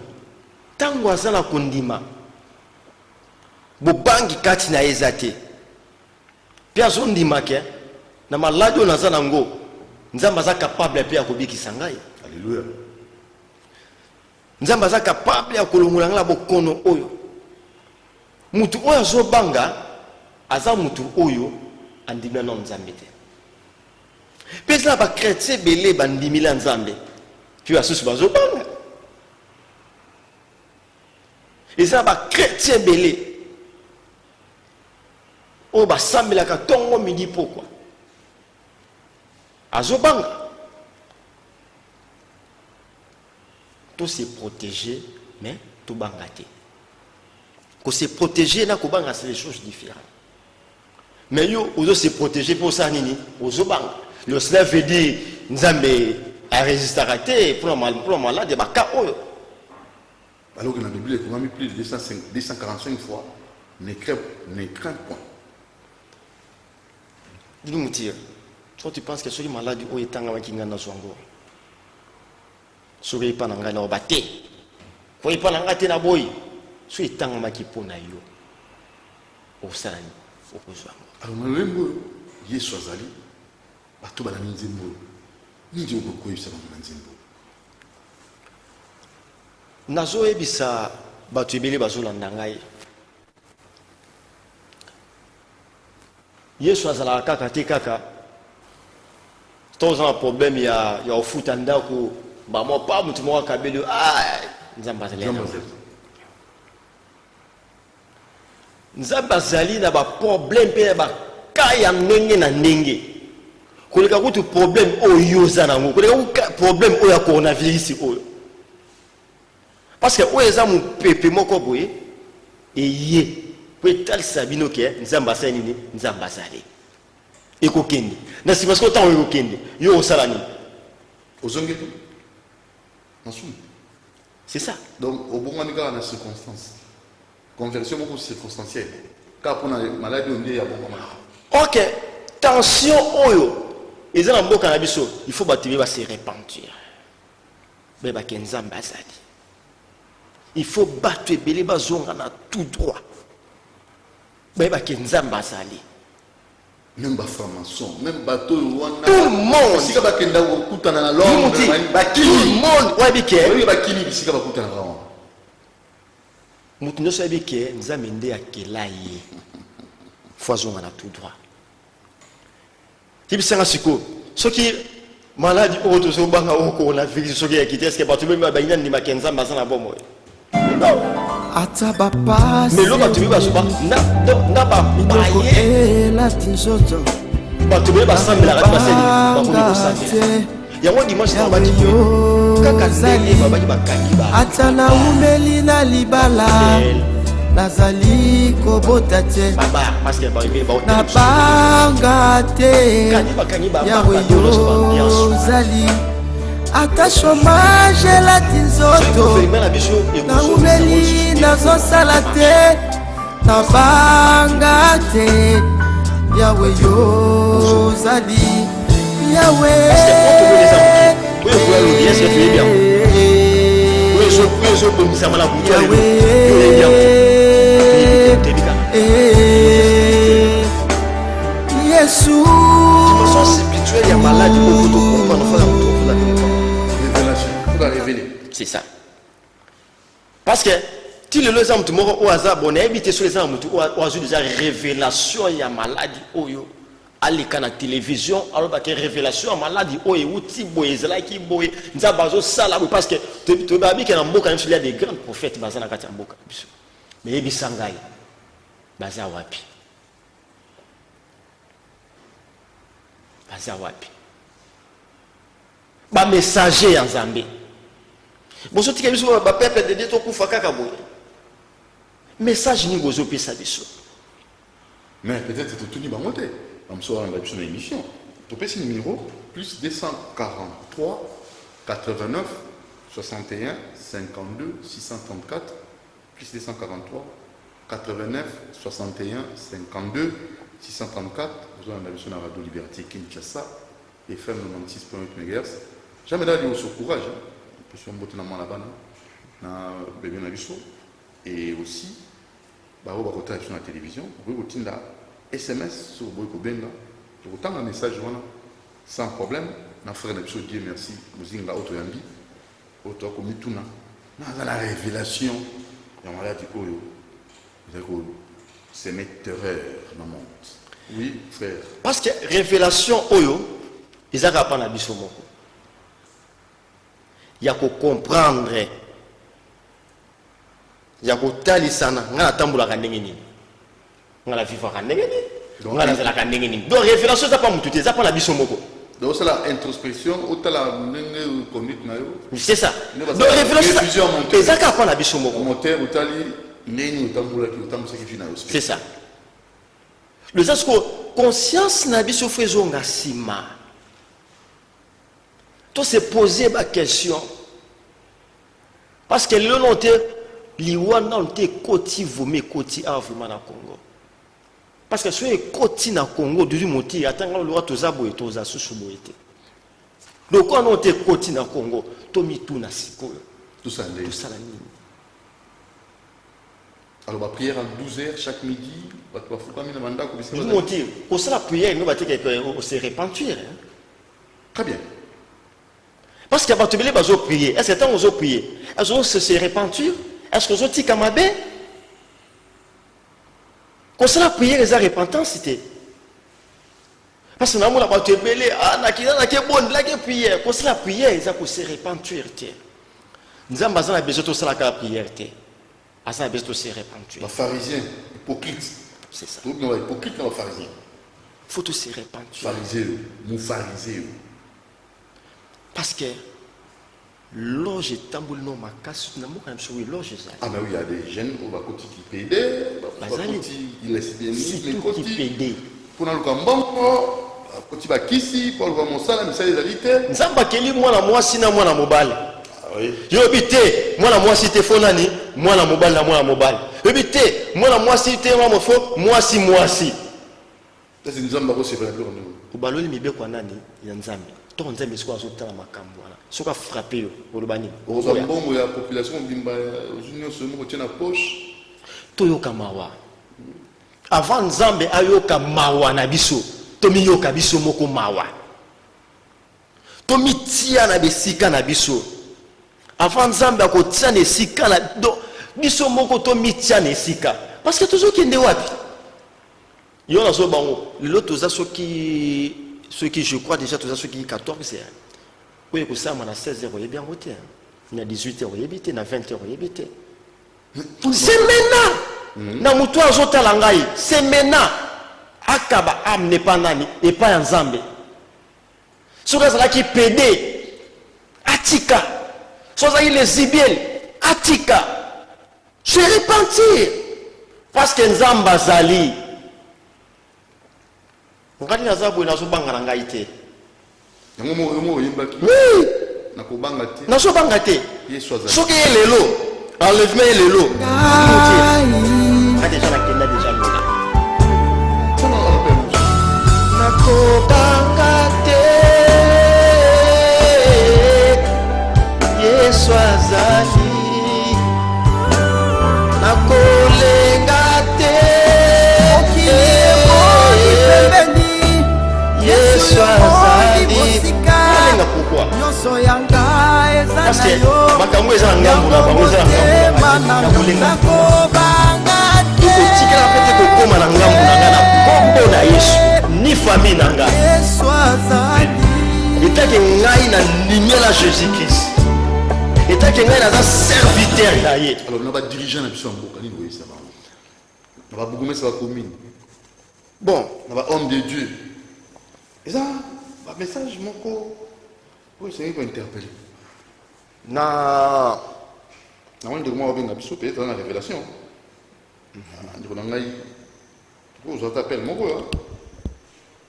Tango azala kondima bobangi kati na ezate pia zondima ke na maladi onazana ngo nzamba za capable pia kobikisa ngai. Alléluia. Nzamba za capable ya kolongola ngala bokono oyo mutu oyo azobanga aza mutu oyo andimia na nzambe te pesa ba chrétien belé bandimila nzambe puis asusu bazobanga. Et ça va chrétien belé. Oh bah sambe la katongo midi pourquoi? Azobanga. Tout se protéger mais tout bangaté. Qu'on se protéger là kobanga c'est des choses différentes. Mais yo ozo se protéger pour ça nini? Ozobanga. Le cela veut dire nzambe a résister à rater pour le malade ba ka oyo. Alors que dans la Bible, il y a mis plus de 245 fois, ne crains point. Dis-nous, toi, tu penses que celui malade est en train de faire son go. Celui qui est en train de faire battre. Celui qui est en train de faire boy. Celui qui est en train de faire yo. Au sein, au besoin. Alors, Yesu azali bato bana nzembo nindi okokoyebisa bango na nzembo nazoyebisa bato ebele bazolanda ngai Yesu azalaka kaka te kaka toza na problème ya ofuta ndako bamo pa mutu moko akabeli nzambe azali nzambe azali na baproblème mpe na baka ya ndenge na ndenge koleka kutu problème oyo oza nango koleka problème oyo ya coronavirus oyo parce que oyo eza mopepe moko boye eye po etalisa bino ke nzambe asali nini nzambe azali ekokende na nsima siko ntango ekokende yo osala nini ozongi te nasumu c'est ça donc obongwani kaka na circonstance conversion moko circonstancielle kaka mpona maladi oyo nde ya bongwama ok tension oyo eza na mboka na biso il faut bato ba se repentir bebake nzambe azali il faut bato ebele bazonga na tout droit bebake nzambe azali même baframaçon même bato wana tout le monde bisika bakenda kokutana na tout le monde wabike bakini bisika bakutana na wana mutu nyonso yebike nzambe nde akela ye fo azonga na tout droit tibisanga siko soki maladi oyo tozobanga oyo coronavirus soki yakite eske bato bemi bayina ndimaka nzambe aza na bomo ata bapasi melo bato bemi bazoba na bapaye bato bemi basambelaka ti baseli bakomi kosambela yango dimanche na baki kaka ndenge babaki bakangi ba ata na umeli na libala nazali kobota te na banga te yawe yozali ata chômage elati nzoto na umeli nazosala te na banga te yawe yozali yawe Yesu c'est ça parce que ti lelo eza mutu moko oyo aza bon nayebi te so eza na mutu oyo azwi déjà révélation ya maladi oyo aleka na télévision alobaki révélation ya maladi oyo euti boye ezalaki boye nzambe azosala boye parce que toyebabike na mboka nyonso lia des grands prophètes baza na kati ya mboka biso me yebisa ngai baza wapi baza wapi bamessager ya nzambe bozotika biso bapeuple de Dieu tokufa kaka boye message nini bozopesa biso mais peut-être totuni bango te bamso alanda biso na émission topesi numéro plus 243 89 61 52 634 plus 243 89 61 52 634 vous en avez sur la radio Liberté Kinshasa FM 96.8 MHz jamais d'aller au courage parce qu'on botte na mwana bana na bébé na biso et aussi ba o ba kota sur la télévision vous botinda SMS sur boy ko benga autant un message wana sans problème na frère na biso Dieu merci muzinga auto yambi auto ko mituna na la révélation ya maladi oyo zako c'est mettre terreur dans le monde. Oui, frère. Parce que révélation oyo ezaka pa na biso moko. Ya ko comprendre. Ya ko talisana ngana tambula ndenge nini. Ngana vivre ndenge nini. Ngana zela ndenge nini. Donc révélation ça pas mutu te, ça pas na biso moko. Donc c'est la introspection, otala ndenge conduite na yo. C'est ça. Donc révélation ezaka pa na biso moko. Moteur otali nini otambula ki otambusa ki fina yo. C'est ça. Le sens que conscience na biso fezonga sima. To se poser ma question. Parce que le noté liwana on te koti vomé koti avuma na Congo. Parce que ce koti na Congo du moti atanga le roi toza boye toza susu boyete. Donc quand on te koti na Congo, to mitu na sikoyo. Tout ça nini. Alors, la prière à 12h chaque midi. Nous monter. Pour ça, la prière, nous va se repentir. Très bien. Parce qu'il y a des gens qui prier. Est-ce que tant qu'on prier, est-ce qu'on se repentir? Est-ce qu'on se dit comme abbé? Pour ça, la prière, les repentance, c'était. Parce que nous avons la prière. Pour ça, la prière, ils ont se repentir. Nous avons besoin de la prière. Nous avons besoin de se repentir. Les pharisiens, hypocrites. C'est ça. Tout le monde est hypocrite dans les pharisiens. Il faut se repentir. Pharisés, mon pharisé. Parce que loge tamboul non ma casse na mo quand sur loge ça. Ah mais oui, il y a des jeunes au côté qui pédé, il laisse bien les côtés qui pédé. Pour dans le cambo, côté ba kisi pour voir mon salaire mais ça lesalité. Nzamba keli mwana mwasi na mwana mobali. Ah oui. Yo bité mwana mwasi te fonani, mwana mobali na mwana mobali. Yo bité mwana mwasi te mwana mofo, mwasi. Ça c'est nzamba ko c'est pas pour nous. Ubaloli mibe kwa nani ya nzambe. To nzambe siko azotala makambo wana. Soka frapper yo olobani. Ozambongo ya population bimba junior seulement ko tient na poche. Toyoka mawa. Avant nzambe ayoka mawa na biso, tomi yoka biso moko mawa. Tomi tia na besika na biso. Avant nzambe akotia na sika na biso moko tomi tia na sika. Parce que toujours kende wapi. Yo na so bango, l'autre ceux qui je crois déjà tous ceux qui 14 heures. Oui, que ça, on a 16 heures, il est bien voté. Il y a 18 heures, il est habité, il y a 20 heures, il est habité. C'est maintenant. Na mutu azotala ngai, c'est maintenant. Akaba am ne pas nani et pas nzambe. Soka zala ki pédé. Atika. Soka les zibiel. Atika. Je repentir parce que nzamba zali. Ngani nazabu inazobanga na ngai te. Yango yimbaki. Oui. Nakobanga te. Nazobanga te. Yesu azali. Soki lelo, enlèvement lelo. Déjà la kenda déjà là. Nakobanga te. Yesu azali. Nakolenga te. Yesu azali. Pourquoi? Parce que makambo eza ngambo na bango eza ngambo na kotikela pete kokoma na ngambo na nga na kombo na Yesu ni famille na nga etake ngai na limela Jésus-Christ etake ngai naza serviteur na ye. Alors na ba dirigeant na biso ya mboka nini boyesa bango na ba bourgmestre ba commune bon na ba homme de Dieu eza ba message moko oui c'est pour interpeller na on dit moi bien biso peut-être dans la révélation ndiko na ngai ko zo t'appelle moko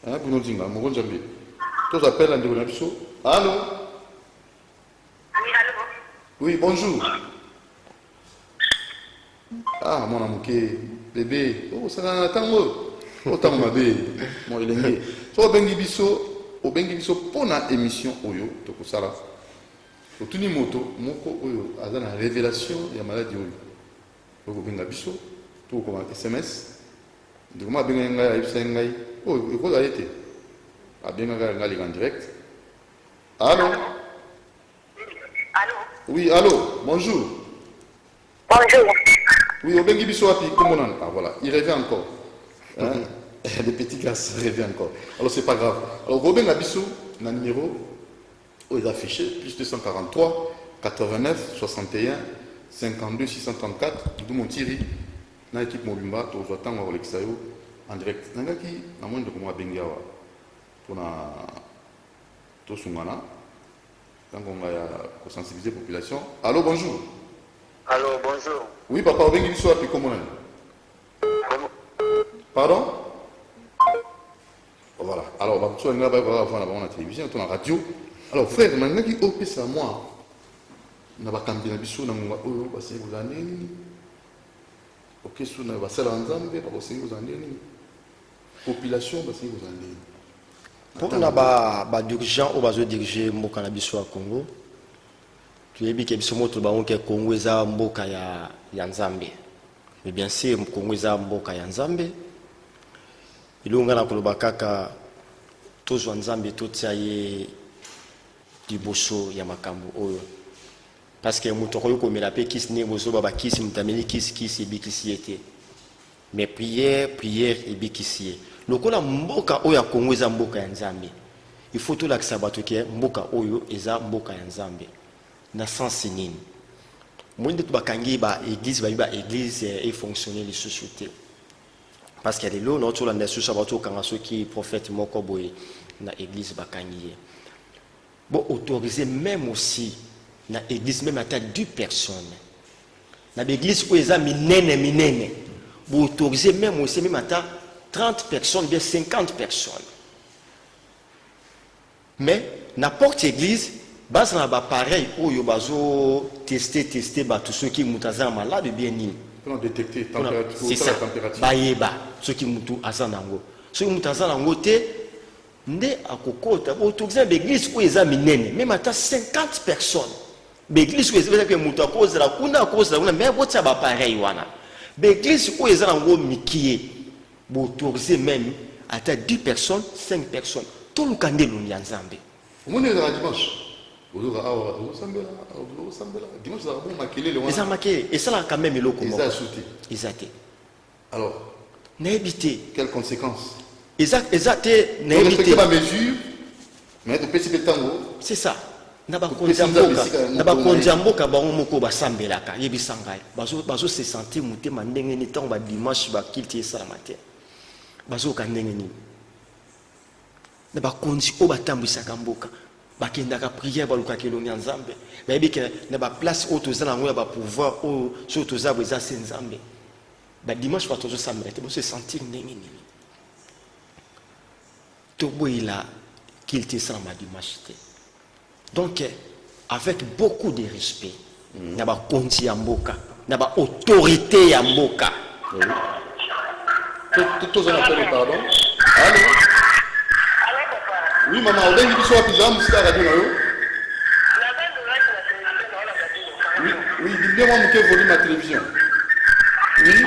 hein pour nous dire moko njambe to appelle ndiko na biso allô. Oui, bonjour. Ah, mon amour, bébé. Oh, ça n'a pas tango. Oh, tango ma bébé. Mon élève. So, bengi biso, pour la émission Oyo, toko sala. Au tout moto, moko Oyo, a la révélation, il y a maladie Oyo. Toko benga biso, toko comme SMS. De comment benga ngai, ibsa ngai. Oh, il faut arrêter. A benga ngai en direct. Allô? Allô? Oui, allô, bonjour. Bonjour. Oui, au Bengi Bissouapi, comment on ah, voilà, il revient encore. Hein? Les petits gars reviennent encore. Alors, c'est pas grave. Alors, Robin Abissou, le numéro, oh, il est affiché, plus 243, 89, 61, 52, 634, d'où mon Thierry, dans l'équipe Mobimba, tu vas attendre l'exayo en direct. Nanga qui, na moins de comment Bengi Awa, pour na Tosungana. Donc on va sensibiliser la population. Allô, bonjour. Allô, bonjour. Oui, papa, on vient de comment pardon? Voilà. Alors, on va voir la télévision, on a la radio. Alors, frère, maintenant qui opère ça, moi, on va cambier la biso, on va passer aux années. Ok, on va passer ensemble, on va passer aux années. Population, on va passer aux années. Pour les dirigeants qui diriger le Congo, tu as dit que le Congo est un Congo ya Nzambe. mais bien sûr Congo eza mboka ya Nzambe ilunga na koloba kaka tozwa Nzambe totia ye liboso ya makambo oyo parce que moto oyo komela pe kisi ne bozo baba kisi mutameli kisi ebikisi ete mais prière ebikisi ye lokola mboka oyo ya Congo eza mboka ya Nzambe il faut tout lakisa bato ke mboka oyo eza mboka ya Nzambe na sens nini mwende tubakangi ba église ba église et fonctionner les sociétés parce qu'il y a des lots notre la nation ça va tout quand ceux qui prophète moko boye na église bakangi bon autoriser même aussi na église même à 10 personnes na l'église où eza minene bon autoriser même aussi même à 30 personnes bien 50 personnes mais n'importe église base na ba pareil oyo bazo tester ba tous ceux qui mutaza malade bien ni pour détecter température c'est ça bayeba ceux qui mutu azanango ceux qui mutaza nango te nde akokota autoriser l'église où eza minene même à 50 personnes l'église où eza que mutu akoza la kuna mais botsa ba pareil wana l'église où eza nango mikie bo autoriser même à 10 personnes 5 personnes tout le candelo ya Nzambe on est dans dimanche dimanche ça bon maquiller le ça maquiller et ça là quand même le comment exact alors n'habiter quelles conséquences exact n'habiter pas mesure mais de petit tango c'est ça na ba konjamboka ba moko ba sambelaka yebisanga bazo se sentir mutema ndenge ni tango ba dimanche ba kilti ça la matin bazo ka ndenge ni na ba konji o batambisaka mboka bakendaka prière baluka keloni ya Nzambe bayebi ke na ba place auto za ngo ya ba pouvoir o surtout za beza se Nzambe ba dimanche ba tozo sambela te bo se sentir ndenge ni to boila kilti ça ma dimanche te donc avec beaucoup de respect na ba konji ya mboka na ba autorité ya mboka tout ça appelle pardon allô oui maman on vient biso wapi za musika radio na yo oui dis moi muke volume à télévision oui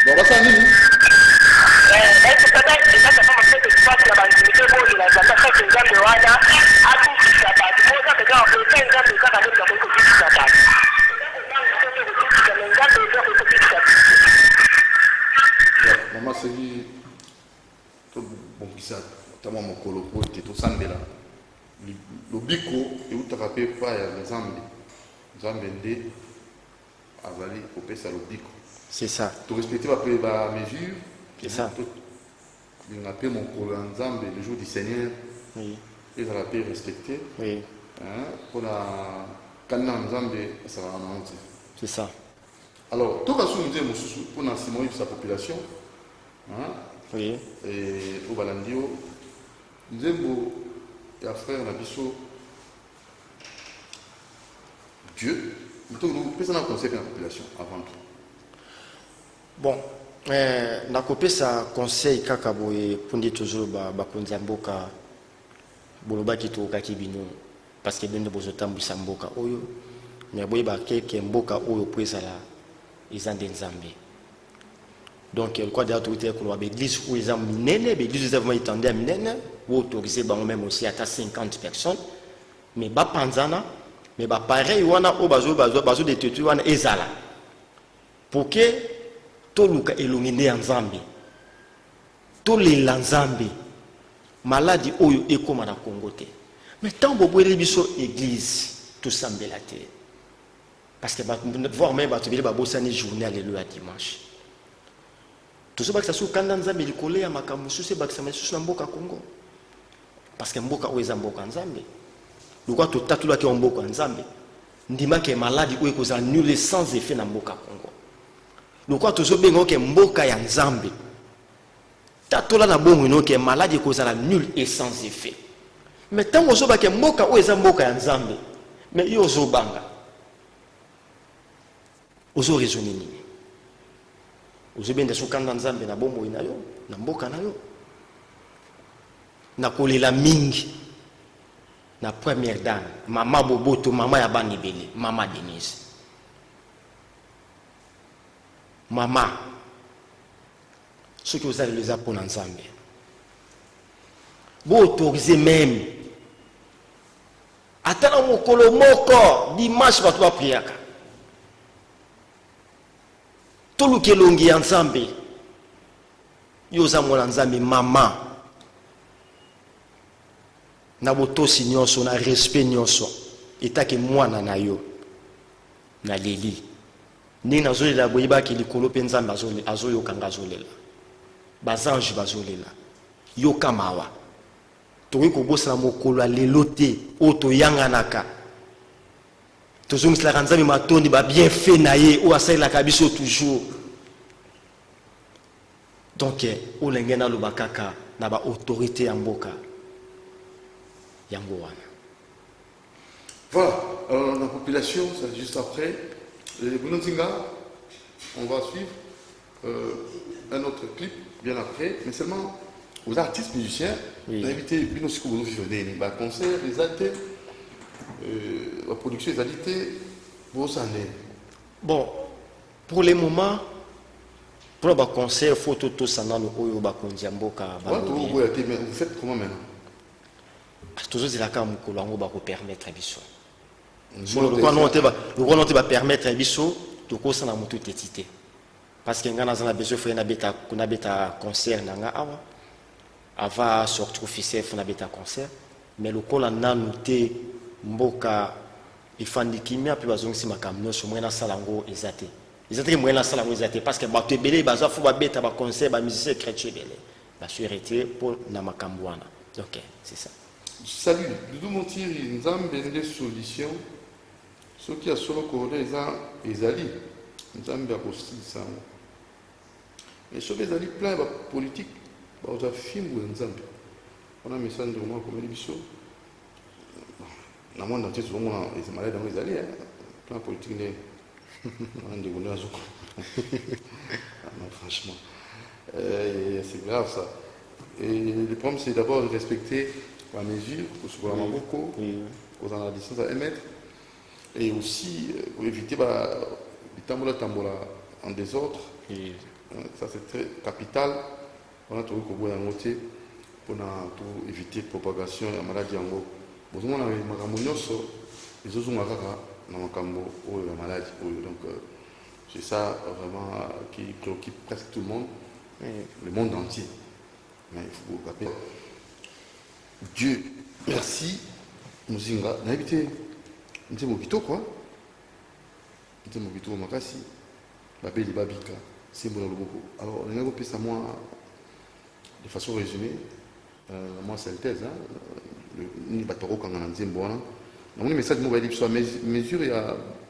bon basa nini maman c'est dit tout bon kisa tama mokolo po te to sambela lobiko e utakape pa ya Nzambe nde azali kopesa lobiko c'est ça to respecter ba mesure c'est ça il appelle mon kolo Nzambe le jour du Seigneur oui et ça l'a pas respecté oui pour la canna Nzambe ça va en honte c'est ça alors tout cas sous nous mususu pour enseigner sa population oui et au balandio nzembo ya frère na biso Dieu nous pensons à conseiller la population avant tout bon na kopesa conseil kaka boye pundi toujours ba konza mboka boloba ki to kaki bino parce que bino bozotambisa mboka oyo mais boye ba keke mboka oyo pwezala izande Nzambe donc le quoi d'autorité pour l'église où ils ont minene l'église où ils ont étendu à minene ou autorisé même aussi à 50 personnes mais ba panzana mais ba pareil wana o bazo de tetu wana ezala pour que to luka elongine ya Nzambe to le Nzambe maladie oyo ekoma na Congo te mais tant boboyeli biso église to sambela te parce que voir même ba tobeli ba bosani journée alléluia dimanche tout ça bakisa sous kanda Nzambe likole ya makambo sous bakisa sous na mboka Congo parce que mboka oyo eza mboka Nzambe lokwa to tatula ke mboka Nzambe ndima ke maladie oyo koza nul sans effet na mboka Congo lokwa to so bengo ke mboka ya Nzambe tatola na bongo no ke maladie koza la nul et sans effet mais tango so ba ke mboka oyo eza mboka ya Nzambe mais yo zo banga ozo raisonner nini ozobenda sokanda nzambe na bomoi na yo na mboka na yo na kolela mingi na première dame mama Boboto mama ya bana ebele mama Denise mama soki ozali leza mpona nzambe boautorize même ata na mokolo moko dimanche bato bapriaka toluka elongi ya nzambe yo oza mwana nzambe mama na botosi nyonso na respect nyonso etake mwana na yo na leli ndenge nazolela boyebaki likolo mpe nzambe azoyokanga azolela bazange bazolela yoka mawa tokoki kobosana mokolo ya lelo te oyo toyanganaka tozomiselaka nzambe matondi babienfait na ye oyo asalelaka biso toujours donc olenge naloba kaka na baautorité ya mboka yango wana. Voilà, alors la population, c'est juste après. Bruno Nzinga, on va suivre un autre clip bien après, mais seulement aux artistes musiciens, on a invité Bruno Sikoubounou Vivonné, les concerts, les altés, la production des altés, bon, pour le moment, pour le concert, il faut tout ça dans le haut de Mboka. Mais vous faites comment maintenant? Toujours c'est la cam que l'on va permettre à Bissot. Le roi va permettre à Bissot de causer la moto tétité. Parce qu'il y a un besoin de un concert avant sortir officiel de un concert. Mais le col a noté Mboka et Fandikimia puis bazong si makamno sur moyen salango ezate. Ezate moyen salango ezate parce que bato belé baza faut beta ba concert ba musicien chrétien belé. Ba surité pour na makambwana. OK, c'est ça. Salut, Doudou Montiri, Nzambe des solutions. Ce qui a solo corona ezali. Nzambe a postulé ça. Et ce qui est plein de politique, on a film ou Nzambe. On a un message de moi comme les bisous. Dans le monde entier, souvent, les malades dans les alliés. Plein de politique, on a des bonheurs. Franchement, c'est grave ça. Et le problème, c'est d'abord de respecter la mesure, pour la Maboko, aux la distance à 1 mètre. Et aussi, pour éviter les tambola en désordre. Ça, c'est très capital. On a trouvé qu'au bout d'un moitié, pour éviter la propagation de la maladie en gros. Vous avez les autres ont la maladie. Donc, c'est ça vraiment qui préoccupe presque tout le monde, le monde entier. Mais il faut vous rappeler. Dieu, merci. Muzinga, n'habitez. Nous sommes au quoi? Nous sommes au Makassi. Babé, les Babika. C'est bon beaucoup. Alors, on a repris ça moi de façon résumée. Moi, c'est le thèse. Ni batoro quand on a dit bon. Donc, le message mobile sur mesure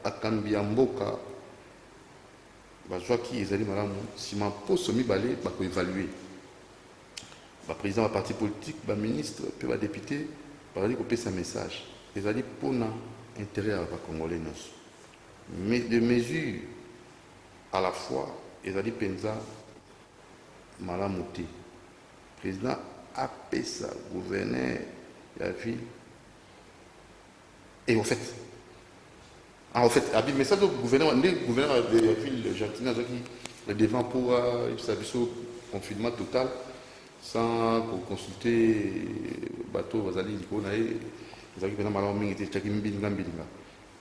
à Kambia Mboka. Je vois qui est allé madame. Si ma poste mi balé, bah pour évaluer. Le président de la parti politique, le ministre, le député, il dire qu'on sa message. Ils allaient pour l'intérêt à la Congolais. Mais de mesures à la fois, ils allaient penser Malamouté. Le président a payé ça, gouverneur de la ville. Et en fait, le message du gouverneur de la ville, Gentina, qui est devant pour le confinement total. Sans consulter bateau Vazali Nikonae, ils arrivent maintenant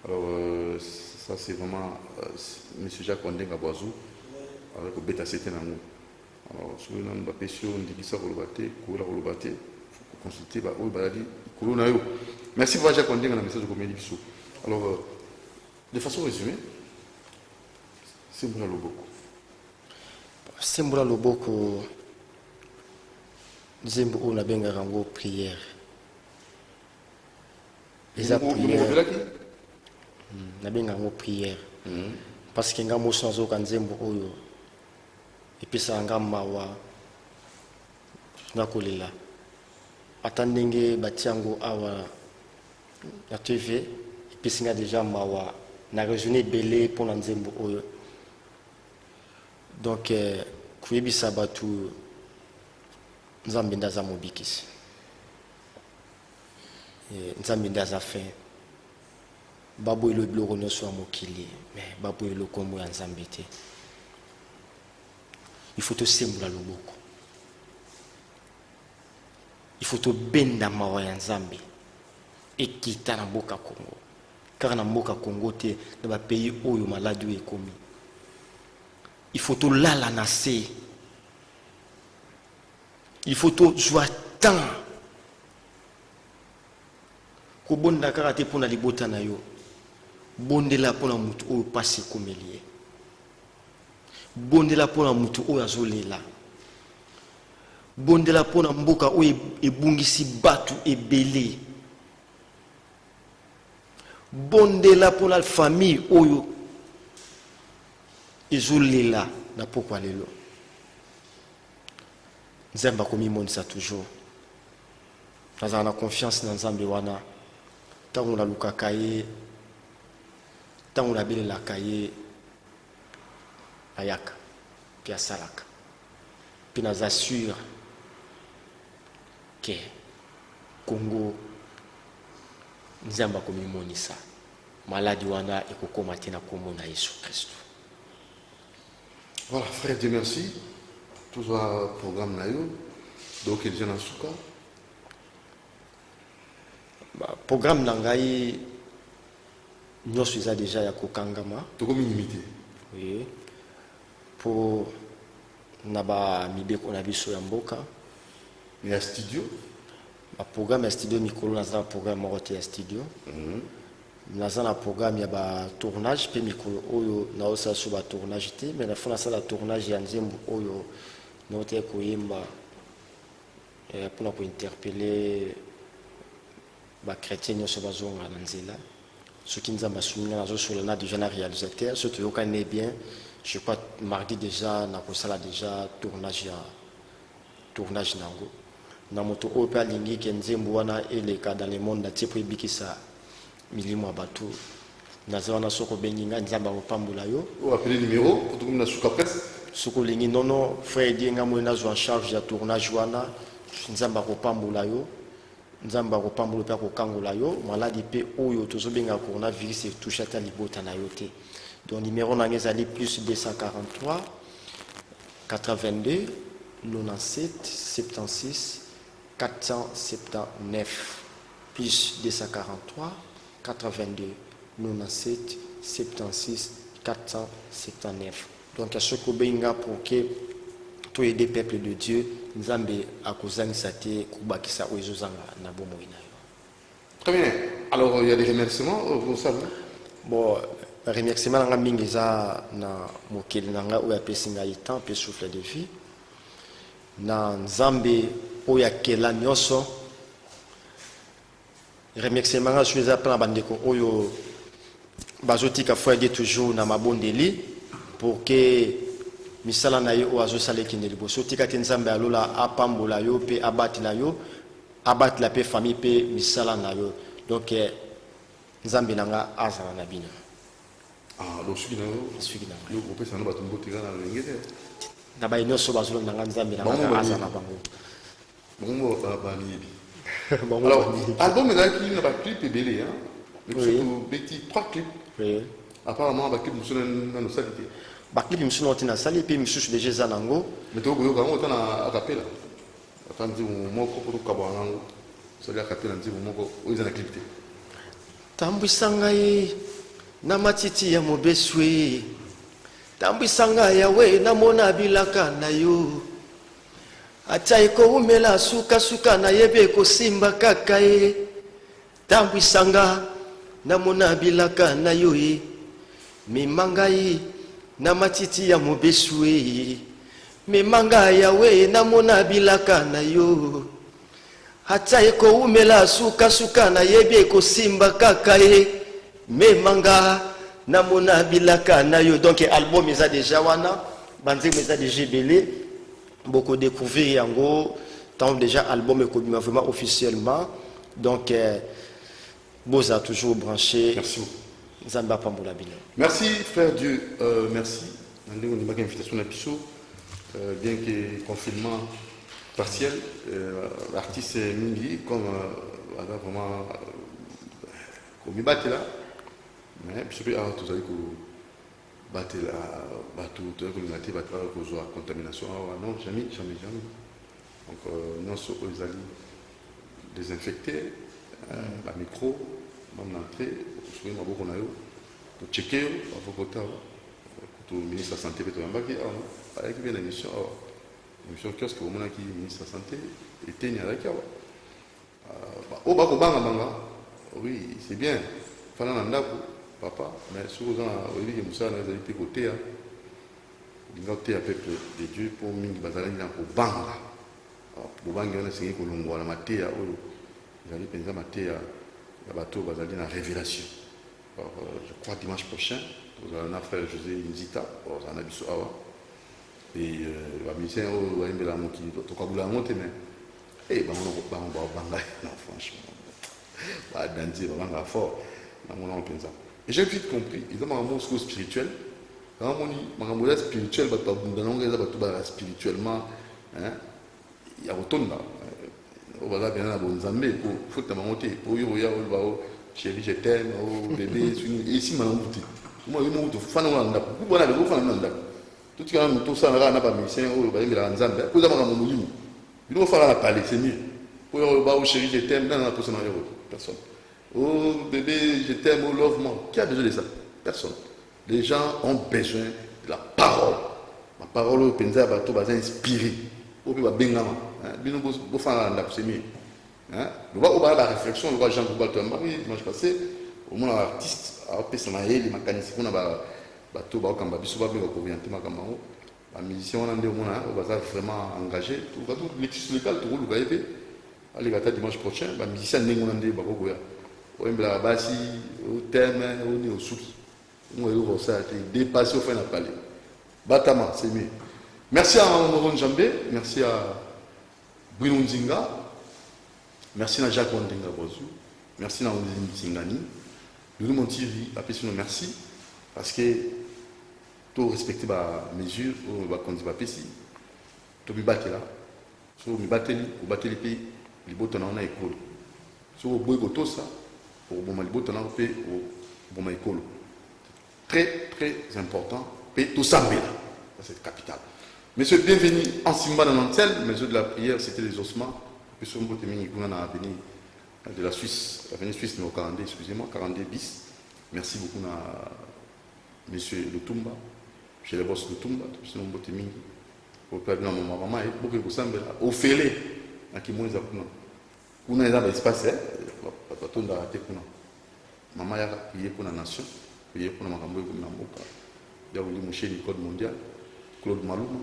alors ça c'est vraiment M. Jacques Ondenga Boazou avec le bêta c'était nango. Alors sur une autre question on dit ça pour le battre, faut consulter au Baladi Kolonayo. Merci pour Jacques Ondenga dans le message de Comédie Bissou. Alors de façon résumée, c'est Moula Loboko. C'est Moula Loboko. Nzembo on a bien garango prière. Les prières. Na bien garango prière. Parce que nga moso nazo kanzembo oyo. Et puis ça nga mawa. Na kolela. Atandenge batiango awa na TV et puis singa déjà mawa na raisonner belé pour nzembo oyo. Donc kuyebisa batu nzambe ndaza mobikisi nzambe ndaza fin babo ilo biloko nyonso ya mokili mais babo ilo kombo ya nzambe te. Il faut tosembola loboko, il faut tobenda mawa ya nzambe ekita na mboka Congo, car na mboka Congo te na ba pays oyo maladi oyo ekomi. Il faut tolala na se, il faut tozwa temps kobonda kaka te mpona libota na yo, bondela mpona mutu oyo pasi ekomeli ye, bondela mpona mutu oyo azolela, bondela mpona mboka oyo ebungisi batu ebele, bondela mpona famille oyo ezolela na pokwa lelo. Nzambe akomimonisa toujours, nazala na confiance na nzambe wana ntango nalukaka ye, ntango nabelelaka ye ayaka mpe asalaka, mpe naza sûr ke Congo nzambe akomimonisa maladi wana ekokoma te na kombo na Yesu Kristo. Voilà, frère Dieu merci. Tout ça programme là, donc il vient en souka. Programme nangai nous sommes déjà ya kokangama. Tu comme limité. Oui. Pour naba mibeko na biso ya mboka. Il y a studio. Ba programme ya studio mikolo na za programme roté ya studio. Naza na programme ya ba tournage pe mikolo oyo na osa so ba tournage te, mais na fona sala tournage ya nzembo oyo note koyemba pour ko interpeller ba chrétien nyonso bazonga na nzela. Ce qui nous a masumina nazo sur le na déjà na réalisateur, ce to connaît bien. Je crois mardi déjà na ko sala déjà tournage nango. Na moto oyo pa lingi ke nzembo wana eleka dans le monde na tiepo ebikisa milimo abatu naza wana soko benginga nzamba kopambola yo ou appeler numéro pour tout na souka presse soko lingi nono frère dienga mo nazo en charge ya tournage wana nzamba kopambola yo nzamba kopambola pa kokangola yo maladi pe oyo tozobenga coronavirus touche ata libota na yo te. Donc numéro na ngezali plus 243 82 97 76 479 plus 243 82 97 76 479. Donc à ce kobenga pour que tous les peuples de Dieu nzambe akozangisa te kubakisa oyezozanga na bomo ina yo. Très bien. Alors il y a des remerciements pour ça. Bon, remerciement nga mingi za na mokeli nanga oya pesinga itan pe souffle de vie na nzambe oya kela nyoso. Remerciement nga sueza plan bandeko oyo bazotika fois de toujours na mabondeli pour que misala na yo oazo saleki ndelibo sotika te nzambe alola apambola yo pe abatila yo abatila pe famille pe misala na yo. Donc nzambe nanga azala na bino. Ah, donc celui-là, le groupe ça nous va tomber dans la langue. Na ba ino so bazolo nanga nzambe nanga azala bango. Bon bani. Alors, album là qui n'a pas clip et belé hein. Mais surtout petit 3 clips. Oui. Apparemment ba clip nous na nos salité. Ba clip nous na tina sali pe misusu déjà za nango. Mais to go quand on a rappelé là. Attendez moko pour kabana nango. Ça la rappelé nzi moko oyo za na clip te. Tambwisanga ye na matiti ya mobeswe. Tambwisanga yawe na mona bilaka na yo. Acha iko umela suka suka na yebe ko simba kaka ye. Tambwisanga na mona bilaka na yo ye. Mimanga ye na matiti ya mobeswe. Mimanga yawe na mona bilaka na yo. Acha iko umela suka suka na yebe ko simba kaka ye. Mimanga na mona bilaka na yo. Donc album eza déjà wana, banzemo eza déjà belé. Beaucoup découvrir yango tant déjà album est connu vraiment officiellement. Donc Boza toujours branché. Merci. Zamba Pambola Bino. Merci frère Dieu, merci. On a une invitation à Pisso, bien que confinement partiel, l'artiste Mingi, comme vraiment, comme il battait là, mais puis tout ça, battre la tout la contamination, non, jamais. Donc, nous sommes désinfectés, la micro, même l'entrée, vous savez, on a eu, pour checker, le ministre de la Santé, avec bien l'émission kiosque, au moment qui est ministre de la Santé, était n'y a oui, c'est bien, papa, mais si vous avez dit que vous avez été côté, vous avez peuple de Dieu pour Mingi Bazalani pour Banga. Pour Banga, on a signé que l'on voit la matière, vous avez pensé la matière, la bateau Bazalani la révélation. Je crois dimanche prochain, vous avez un frère José Nzita, vous en avez vu ça. Et la mission, vous avez la montée, vous avez monté, mais, eh, on va Banga, non, franchement, Dandy, Banga fort, on pense ça. Et j'ai vite compris, ils ont un mot spirituel. Quand on est spirituel, spirituellement, il y a autant là. On va bien à Bonzambé pour foutre ma montée. Pour y avoir chérie, je t'aime, bébé, ici, ma montée. Moi, je me dis, fan on a beaucoup de gens qui tout ce qui est tout ça, on n'a pas mis, c'est un Zambé. Pour avoir mon moulin, il doit faire la palette, c'est mieux. Pour y avoir chérie, je t'aime, dans la personne, personne. Oh bébé, je t'aime, oh love moi. Qui a besoin de ça? Personne. Les gens ont besoin de la parole. La parole au Penza Bato va inspirer. Au Péba Bengama. Bien au faire c'est mieux. On va avoir la réflexion, on va Jean Goubalto Marie, dimanche passé, au moins l'artiste a fait son aïe, les mécaniciens, on a Bato Baokamba, Bissouba, Bégovianté, Makamao. La musicien, on a dit au moins, on va vraiment engagé. Tout l'électricité locale, tout le monde va aller gâter dimanche prochain, la musicien n'est pas dit Bagogoya. On va basi au thème, on est au souki. On va ça, dépasser au fin de la palais. Batama, c'est mieux. Merci à Moron Jambé, merci à Bruno Nzinga, merci à Jacques Wandenga Bozou, merci à Ondine Zingani. Nous mon TV, merci parce que tout respecter les mesures, on va conduire la PC. Tout le battre là, si vous battez les pays, les bottes en a école. Si vous boyez tout ça, pour les bottes en a école. Très, très important, et tout ça, c'est capital. Monsieur, bienvenue en Simba dans Nantel, monsieur de la prière, c'était les ossements. Monsieur Mbotemi, on a venu de la Suisse, l'avenue Suisse, mais au 42, excusez-moi, 42 bis. Merci beaucoup à monsieur Lutumba, chez les boss Lutumba, monsieur Mbotemi, au père de ma maman, et beaucoup de ça, au félé, à qui moi, on a un espace, pas tout dans la tête. Maman a prié pour la nation. Il y a Mouché Nicole Mondial, Claude Malouma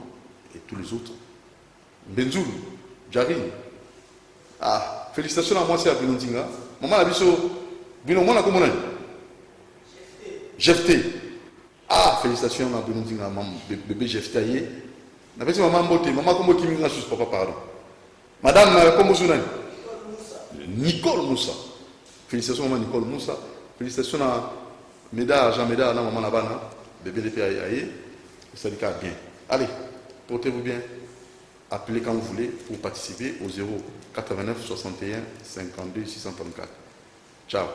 et tous les autres. Benzoul, Jarine. Ah, félicitations à moi, c'est à Binondinga. Maman a vu ça. Binondinga, comment on a Jefté. Ah, félicitations à Binondinga, bébé Jefté. On a fait maman Mbote. Maman, comment tu m'as dit, papa, pardon. Madame, comment vous avez Nicole Moussa. Félicitations à maman Nicole Moussa. Félicitations à Médard, Jean Médard, maman Nabana, bébé les pays aïe, ça dit bien. Allez, portez-vous bien. Appelez quand vous voulez pour participer au 0 89 61 52 634. Ciao.